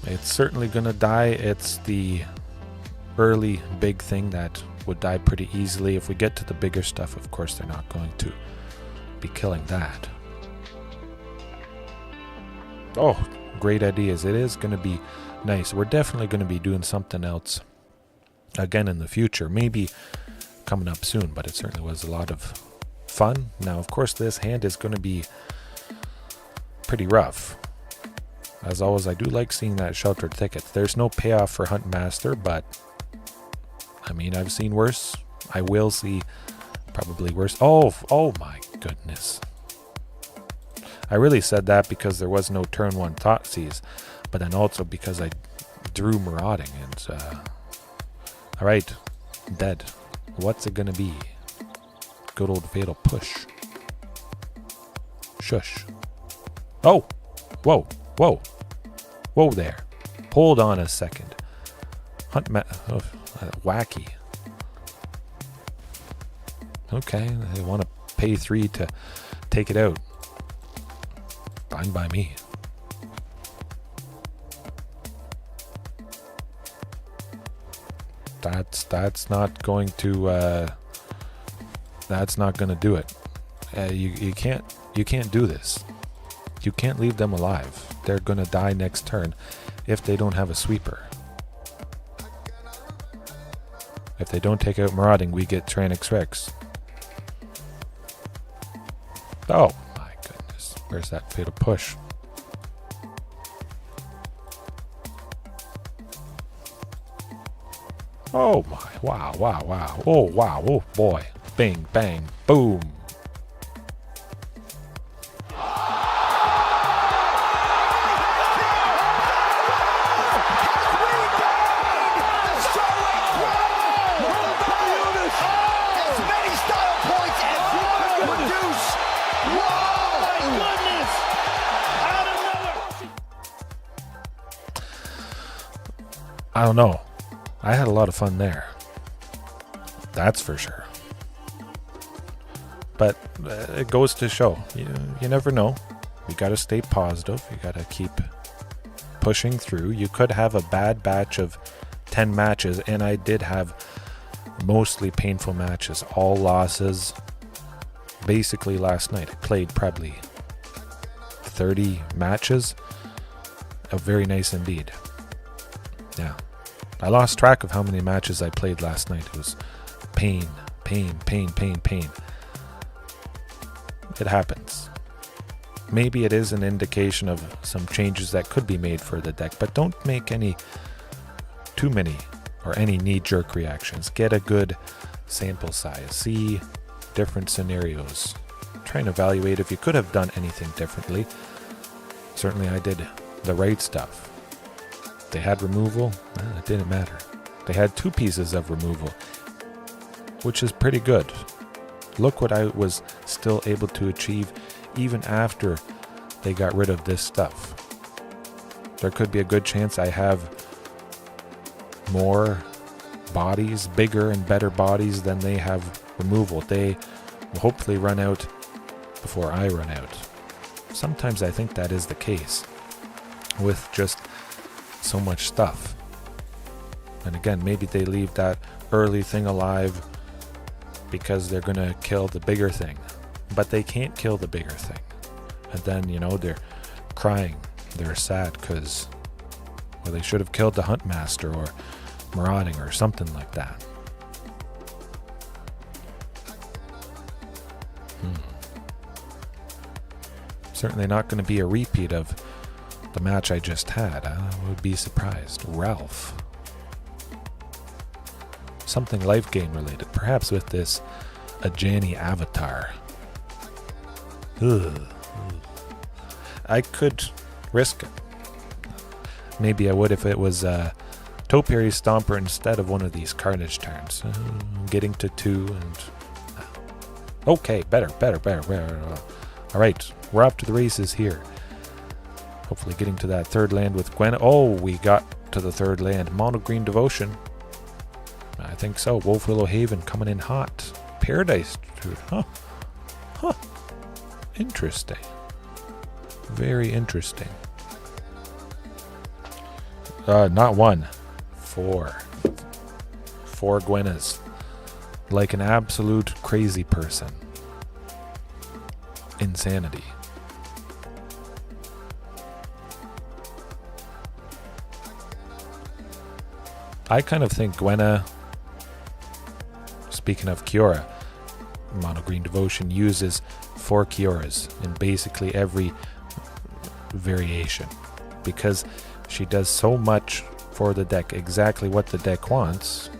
It's certainly going to die. It's the early big thing that would die pretty easily. If we get to the bigger stuff, of course, they're not going to be killing that. Oh, great ideas. It is going to be nice. We're definitely going to be doing something else again in the future. Maybe coming up soon, but it certainly was a lot of fun. Now, of course, this hand is going to be pretty rough. As always, I do like seeing that Sheltered Thicket. There's no payoff for Huntmaster, but I mean, I've seen worse. I will see probably worse. Oh my goodness. I really said that because there was no turn 1 Thoughtseize, but then also because I drew Marauding and alright, dead. What's it gonna be? Good old Fatal Push. Shush. Oh! Whoa there. Hold on a second. Wacky. Okay, they want to pay 3 to take it out. Fine by me. That's not going to do it. You can't do this. You can't leave them alive. They're gonna die next turn if they don't have a sweeper. If they don't take out Marauding, we get Tyrranax Rex. Oh my goodness. Where's that Fatal Push? Oh my, wow. Oh wow, oh boy. Bing, bang, boom. I don't know. I had a lot of fun there. That's for sure. But it goes to show. You never know. You got to stay positive. You got to keep pushing through. You could have a bad batch of 10 matches, and I did have mostly painful matches. All losses. Basically last night I played probably 30 matches. Very nice indeed. Yeah. I lost track of how many matches I played last night. It was pain. It happens. Maybe it is an indication of some changes that could be made for the deck, but don't make too many or any knee-jerk reactions. Get a good sample size. See different scenarios. Try and evaluate if you could have done anything differently. Certainly I did the right stuff. They had removal, it didn't matter. They had 2 pieces of removal, which is pretty good. Look what I was still able to achieve even after they got rid of this stuff. There could be a good chance I have more bodies, bigger and better bodies than they have removal. They will hopefully run out before I run out. Sometimes I think that is the case with just so much stuff. And again, maybe they leave that early thing alive because they're going to kill the bigger thing. But they can't kill the bigger thing. And then, you know, they're crying. They're sad because, well, they should have killed the Huntmaster or Marauding or something like that. Certainly not going to be a repeat of the match I just had. I would be surprised. Ralph. Something Lifegain related. Perhaps with this Ajani avatar. Ugh. I could risk it. Maybe I would if it was Topiary Stomper instead of one of these Carnage Tyrants. Getting to 2 and... Okay, better. Alright, we're off to the races here. Hopefully getting to that third land with Gwenna. Oh, we got to the third land. Mono Green Devotion. I think so. Wolf Willow Haven coming in hot. Paradise Druid. Huh. Interesting. Very interesting. Not 1. 4. 4 Gwennas. Like an absolute crazy person. Insanity. I kind of think Gwenna, speaking of Kiora, Mono Green Devotion uses 4 Kioras in basically every variation because she does so much for the deck, exactly what the deck wants.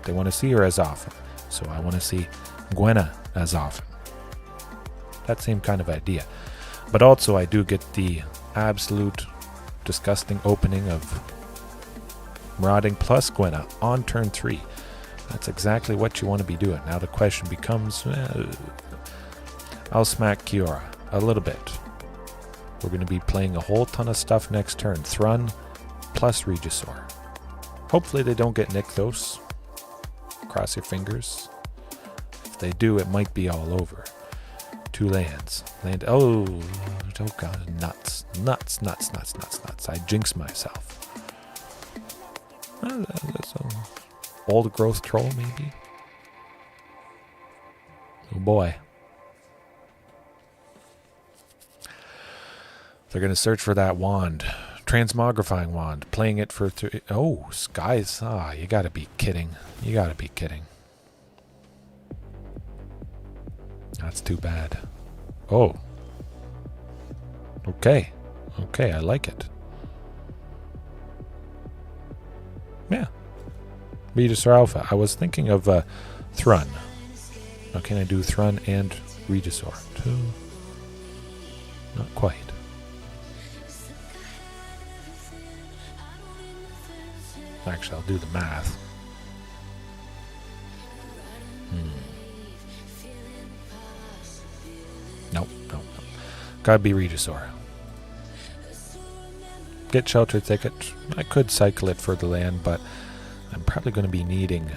They want to see her as often, so I want to see Gwenna as often. That same kind of idea. But also I do get the absolute disgusting opening of Marauding plus Gwenna on turn 3. That's exactly what you want to be doing. Now the question becomes, I'll smack Kiora a little bit. We're going to be playing a whole ton of stuff next turn. Thrun plus Regisaur. Hopefully they don't get Nykthos. Cross your fingers. If they do, it might be all over. 2 lands. Oh god, nuts. I jinx myself. That's an old growth troll, maybe? Oh boy. They're going to search for that wand. Transmogrifying wand. Playing it for... Oh, skies. Ah, you gotta be kidding. That's too bad. Oh. Okay, I like it. Yeah. Regisaur Alpha. I was thinking of Thrun. Now can I do Thrun and Regisaur? 2. Not quite. Actually, I'll do the math. Nope. Gotta be Regisaur. Get Sheltered Thicket. I could cycle it for the land, but I'm probably going to be needing...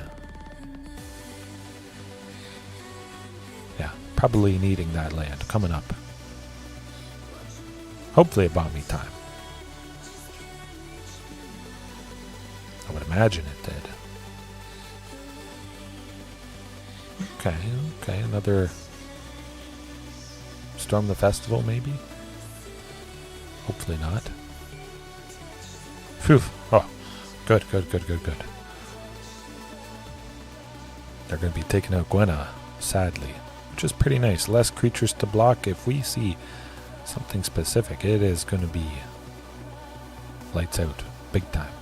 Yeah, probably needing that land coming up. Hopefully it bought me time. I would imagine it did. Okay, another Storm the Festival, maybe? Hopefully not. Phew. Oh, good. They're going to be taking out Gwenna, sadly, which is pretty nice. Less creatures to block. If we see something specific, it is going to be lights out, big time.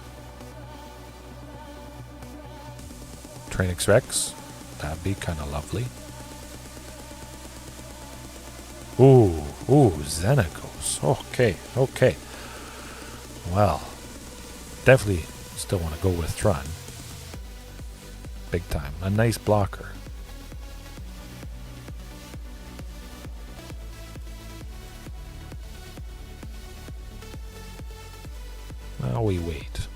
Tyrranax Rex, that'd be kind of lovely. Ooh, Xenagos. Okay. Well, definitely still want to go with Thrun. Big time. A nice blocker. Now we wait.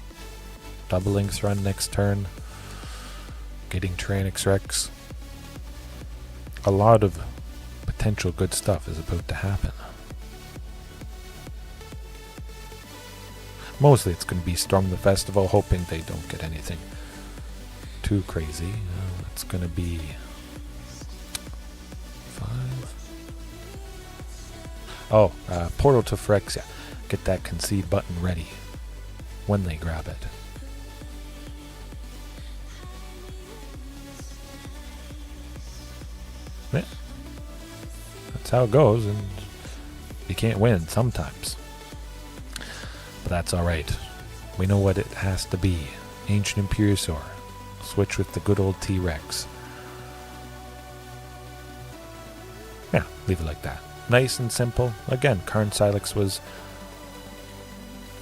Doubling Thrun next turn. Getting Tyrranax Rex. A lot of potential good stuff is about to happen. Mostly it's going to be Storm the Festival, hoping they don't get anything too crazy. It's going to be 5. Oh, Portal to Phyrexia. Get that concede button ready when they grab it. Yeah. That's how it goes, and you can't win sometimes. But that's alright. We know what it has to be. Ancient Imperiosaur. Switch with the good old T-Rex. Yeah, leave it like that. Nice and simple. Again, Karn Silex was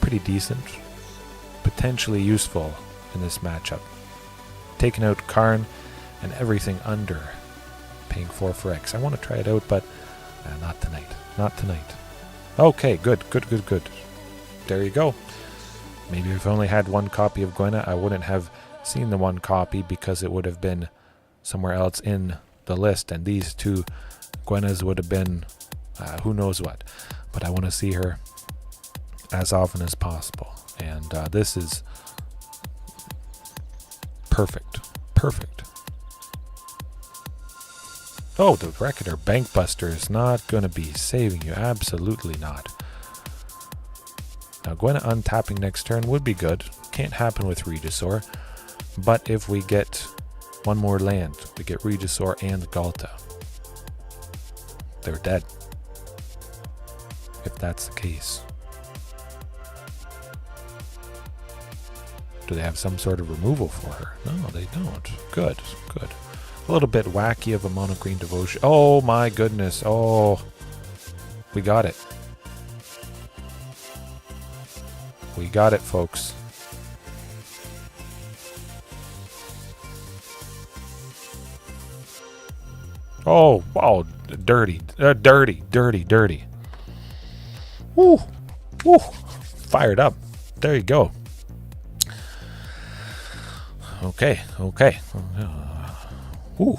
pretty decent. Potentially useful in this matchup. Taking out Karn and everything under. Paying 4 for X. I want to try it out, but not tonight. Not tonight. Okay, good. There you go. Maybe if I only had one copy of Gwenna, I wouldn't have seen the one copy because it would have been somewhere else in the list, and these two Gwennas would have been who knows what. But I want to see her as often as possible, and this is perfect. Oh, the Reckoner Bankbuster is not going to be saving you. Absolutely not. Now, Gwenna untapping next turn would be good. Can't happen with Regisaur. But if we get one more land, we get Regisaur and Ghalta. They're dead. If that's the case. Do they have some sort of removal for her? No, they don't. Good. A little bit wacky of a mono green devotion. Oh my goodness. Oh, we got it. We got it, folks. Oh, wow. Dirty. Woo. Fired up. There you go. Okay. Woo.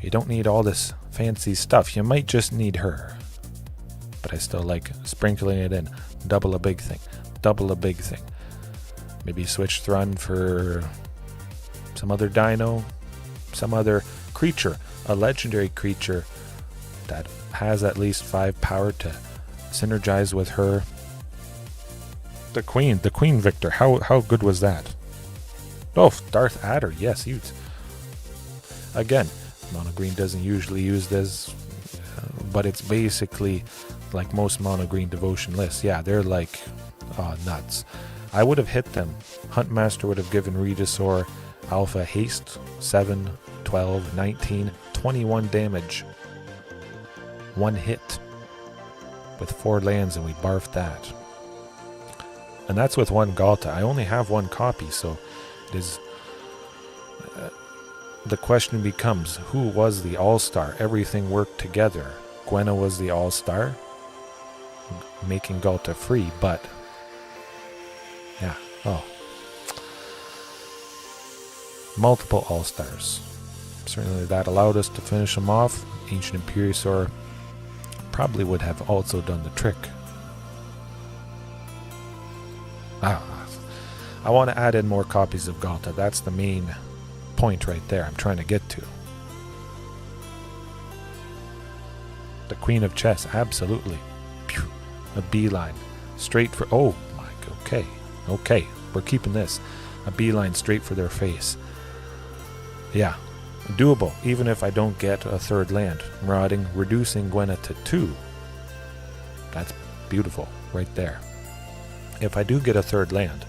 You don't need all this fancy stuff. You might just need her. But I still like sprinkling it in. Double a big thing. Maybe switch Thrun for some other dino, some other creature, a legendary creature that has at least 5 power to synergize with her. The Queen Victor. How good was that? Oh, Darth Adder. Yes, huge. Again, mono green doesn't usually use this, but it's basically like most mono green devotion lists. Yeah, they're like nuts. I would have hit them. Huntmaster would have given Regisaur Alpha haste 7, 12, 19, 21 damage. One hit with 4 lands, and we barfed that. And that's with one Ghalta. I only have one copy, so it is. The question becomes, who was the all-star? Everything worked together. Gwenna was the all-star, making Ghalta free, but yeah, multiple all-stars. Certainly that allowed us to finish them off. Ancient Imperiosaur probably would have also done the trick. I want to add in more copies of Ghalta. That's the main point right there I'm trying to get to. The Queen of Chess, absolutely. Pew. A beeline straight for, oh my, okay, we're keeping this. A beeline straight for their face. Yeah, doable, even if I don't get a 3rd land. Marauding, reducing Gwenna to 2. That's beautiful right there. If I do get a 3rd land,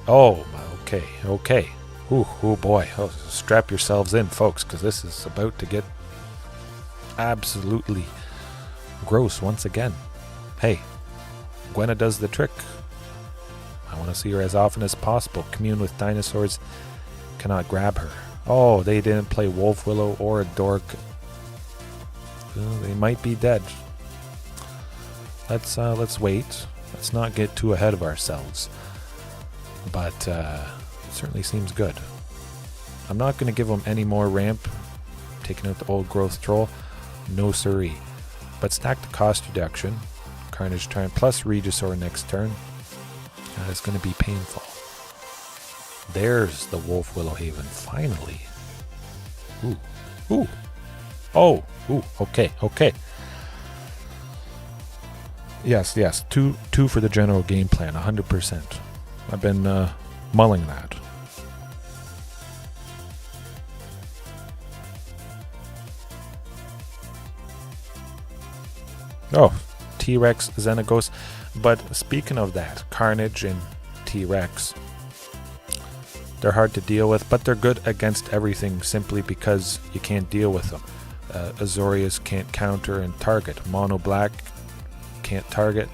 oh my, okay. Oh boy, strap yourselves in, folks, because this is about to get absolutely gross once again. Hey, Gwenna does the trick. I want to see her as often as possible. Commune with dinosaurs. Cannot grab her. Oh, they didn't play Wolf Willow or a Dork. They might be dead. Let's wait. Let's not get too ahead of ourselves. but it certainly seems good. I'm not going to give him any more ramp, taking out the old growth troll, no siree. But stack the cost reduction, Carnage Tyrant plus Regisaur next turn. It's going to be painful. There's the Wolf Willowhaven, finally. Ooh, ooh, oh, ooh, okay, okay. Yes, yes, two for the general game plan, 100%. I've been mulling that. Oh, T-Rex, Xenagos. But speaking of that, Carnage and T-Rex, they're hard to deal with, but they're good against everything simply because you can't deal with them. Azorius can't counter and target. Mono Black can't target.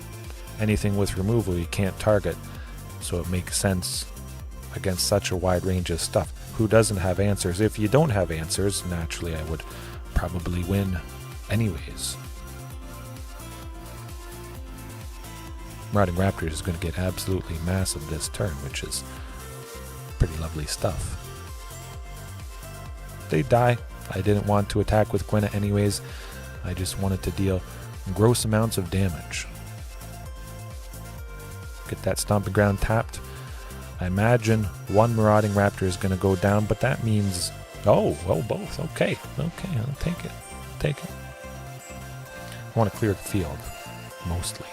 Anything with removal you can't target. So it makes sense against such a wide range of stuff. Who doesn't have answers? If you don't have answers, naturally I would probably win anyways. Marauding Raptor is going to get absolutely massive this turn, which is pretty lovely stuff. They die. I didn't want to attack with Gwenna anyways. I just wanted to deal gross amounts of damage. Get that Stomping Ground tapped. I imagine one Marauding Raptor is going to go down, but that means... Oh, both. Okay, okay, I'll take it. Take it. I want to clear the field, mostly.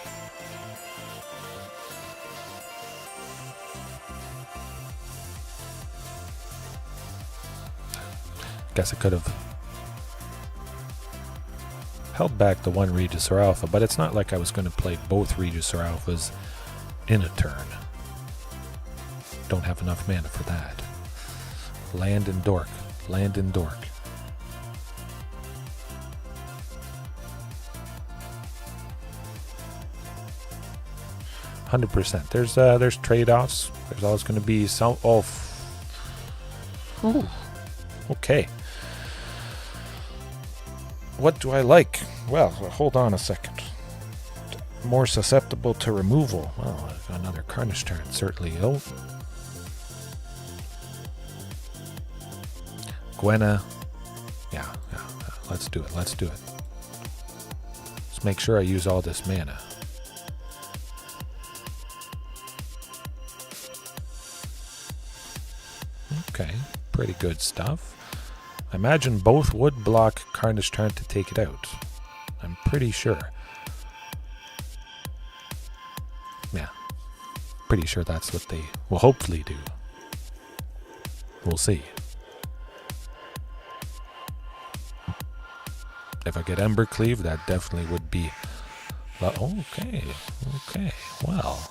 Guess I could have held back the one Regisaur Alpha, but it's not like I was going to play both Regisaur Alphas in a turn. Don't have enough mana for that. Land and Dork. Land and Dork. %. There's trade-offs. There's always going to be some... Oh. Ooh. Okay. What do I like? Well, hold on a second. More susceptible to removal. Well, another Carnage Tyrant, certainly ill. Gwenna. Yeah, let's do it, let's do it. Let's make sure I use all this mana. Okay, pretty good stuff. I imagine both would block Carnage Tyrant to take it out. I'm pretty sure. Yeah. Pretty sure that's what they will hopefully do. We'll see. If I get Embercleave, that definitely would be... Okay. Okay. Well.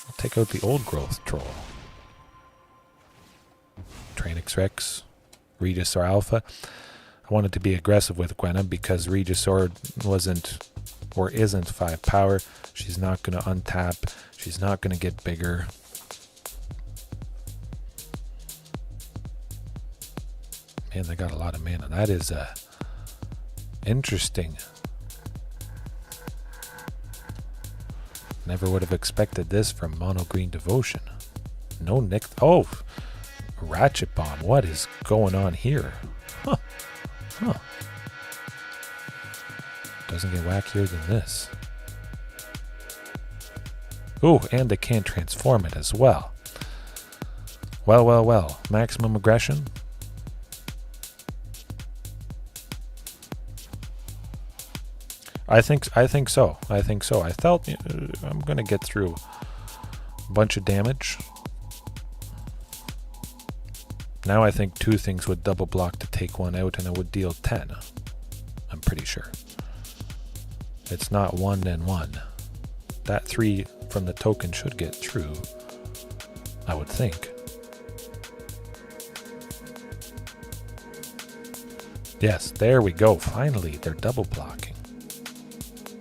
I'll take out the old growth troll. Tyrranax Rex. Regisaur Alpha. I wanted to be aggressive with Gwenna because Regisaur wasn't or isn't 5 power. She's not going to untap. She's not going to get bigger. Man, they got a lot of mana. That is interesting. Never would have expected this from Mono Green Devotion. No Nick. Oh! Ratchet Bomb. What is going on here? Huh. Huh. Doesn't get wackier than this. Ooh, and they can't transform it as well. Well. Maximum aggression. I think so. I felt I'm going to get through a bunch of damage. Now I think 2 things would double block to take one out and it would deal 10. I'm pretty sure. It's not 1 then 1. That 3 from the token should get through, I would think. Yes, there we go. Finally, they're double blocking.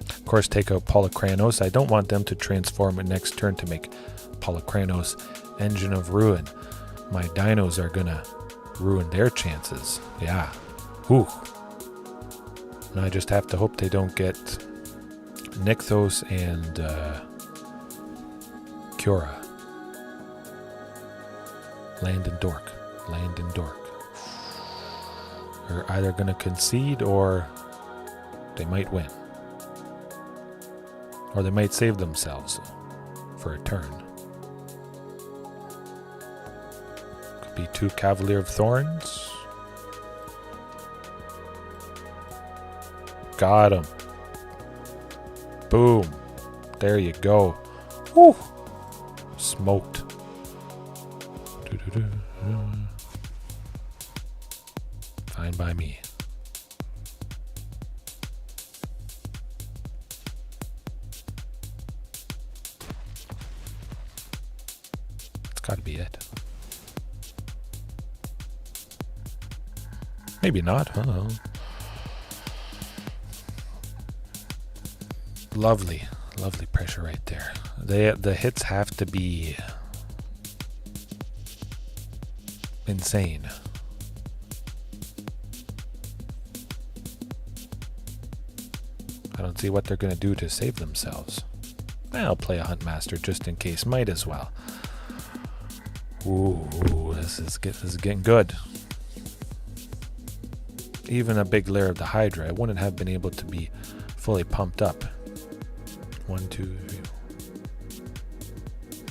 Of course, take out Polychronos. I don't want them to transform it next turn to make Polychronos Engine of Ruin. My dinos are gonna ruin their chances. Yeah. Ooh. And I just have to hope they don't get Nykthos and Cura. Land and dork. Land and dork. They're either going to concede or they might win. Or they might save themselves for a turn. Could be 2 Cavalier of Thorns. Got him. Boom. There you go. Woo. Smoked. Fine by me. It's got to be it. Maybe not. I don't know. Lovely, lovely pressure right there. The hits have to be insane. I don't see what they're going to do to save themselves. I'll play a Huntmaster just in case. Might as well. Ooh, this is getting good. Even a big layer of the Hydra, I wouldn't have been able to be fully pumped up. 1, 2, 3.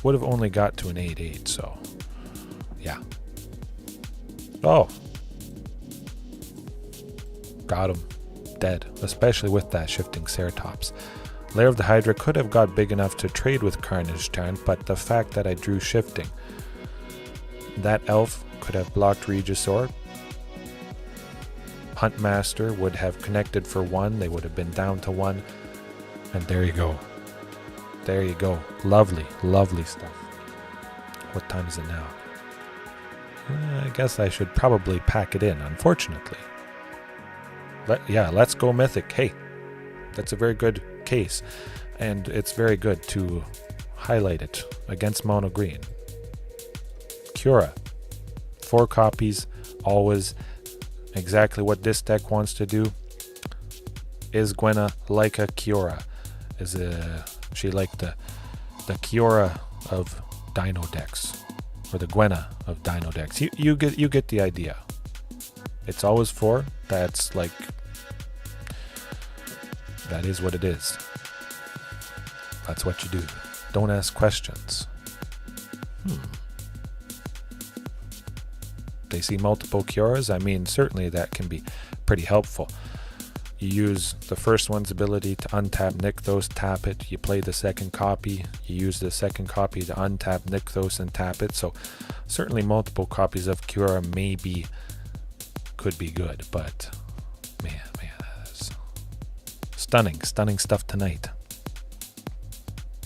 Would have only got to an 8/8, so yeah. Oh, got him. Dead, especially with that Shifting Ceratops. Lair of the Hydra could have got big enough to trade with Carnage Tyrant, but the fact that I drew Shifting, that elf could have blocked Regisaur. Huntmaster would have connected for 1. They would have been down to 1. And there you go. There you go. Lovely, lovely stuff. What time is it now? I guess I should probably pack it in, unfortunately. Let's go Mythic. Hey, that's a very good case. And it's very good to highlight it against mono green. Cura. 4 copies, always exactly what this deck wants to do. Is Gwenna like a Cura? Is she like the Cura of Dino decks? Or the Gwenna of Dino decks? You get the idea. It's always 4. That's like, that is what it is. That's what you do. Don't ask questions. They see multiple cures. I mean, certainly that can be pretty helpful. You use the first one's ability to untap Nykthos, tap it. You play the second copy. You use the second copy to untap Nykthos and tap it. So certainly multiple copies of Cura maybe could be good, but man, that's stunning stuff tonight.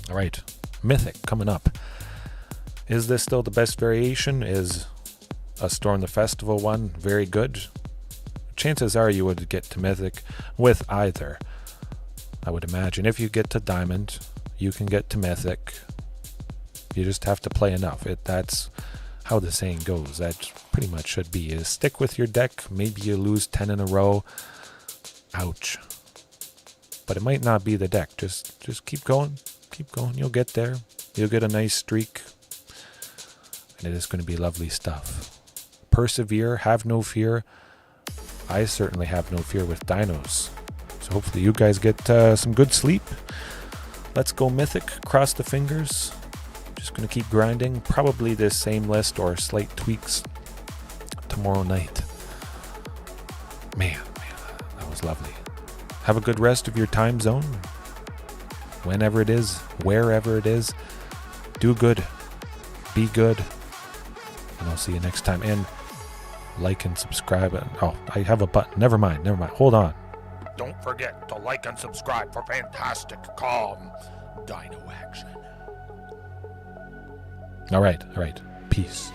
All right, Mythic coming up. Is this still the best variation? Is a Storm the Festival one very good? Chances are you would get to Mythic with either. I would imagine if you get to Diamond, you can get to Mythic. You just have to play enough. That's how the saying goes. That pretty much should be. Is stick with your deck. Maybe you lose 10 in a row. Ouch. But it might not be the deck. Just keep going. Keep going. You'll get there. You'll get a nice streak. And it is going to be lovely stuff. Persevere. Have no fear. I certainly have no fear with dinos. So hopefully you guys get some good sleep. Let's go Mythic. Cross the fingers. Just going to keep grinding. Probably this same list or slight tweaks tomorrow night. Man, that was lovely. Have a good rest of your time zone. Whenever it is, wherever it is. Do good. Be good. And I'll see you next time. And like and subscribe. Oh, I have a button. Never mind. Hold on. Don't forget to like and subscribe for fantastic, calm dino action. All right. Peace.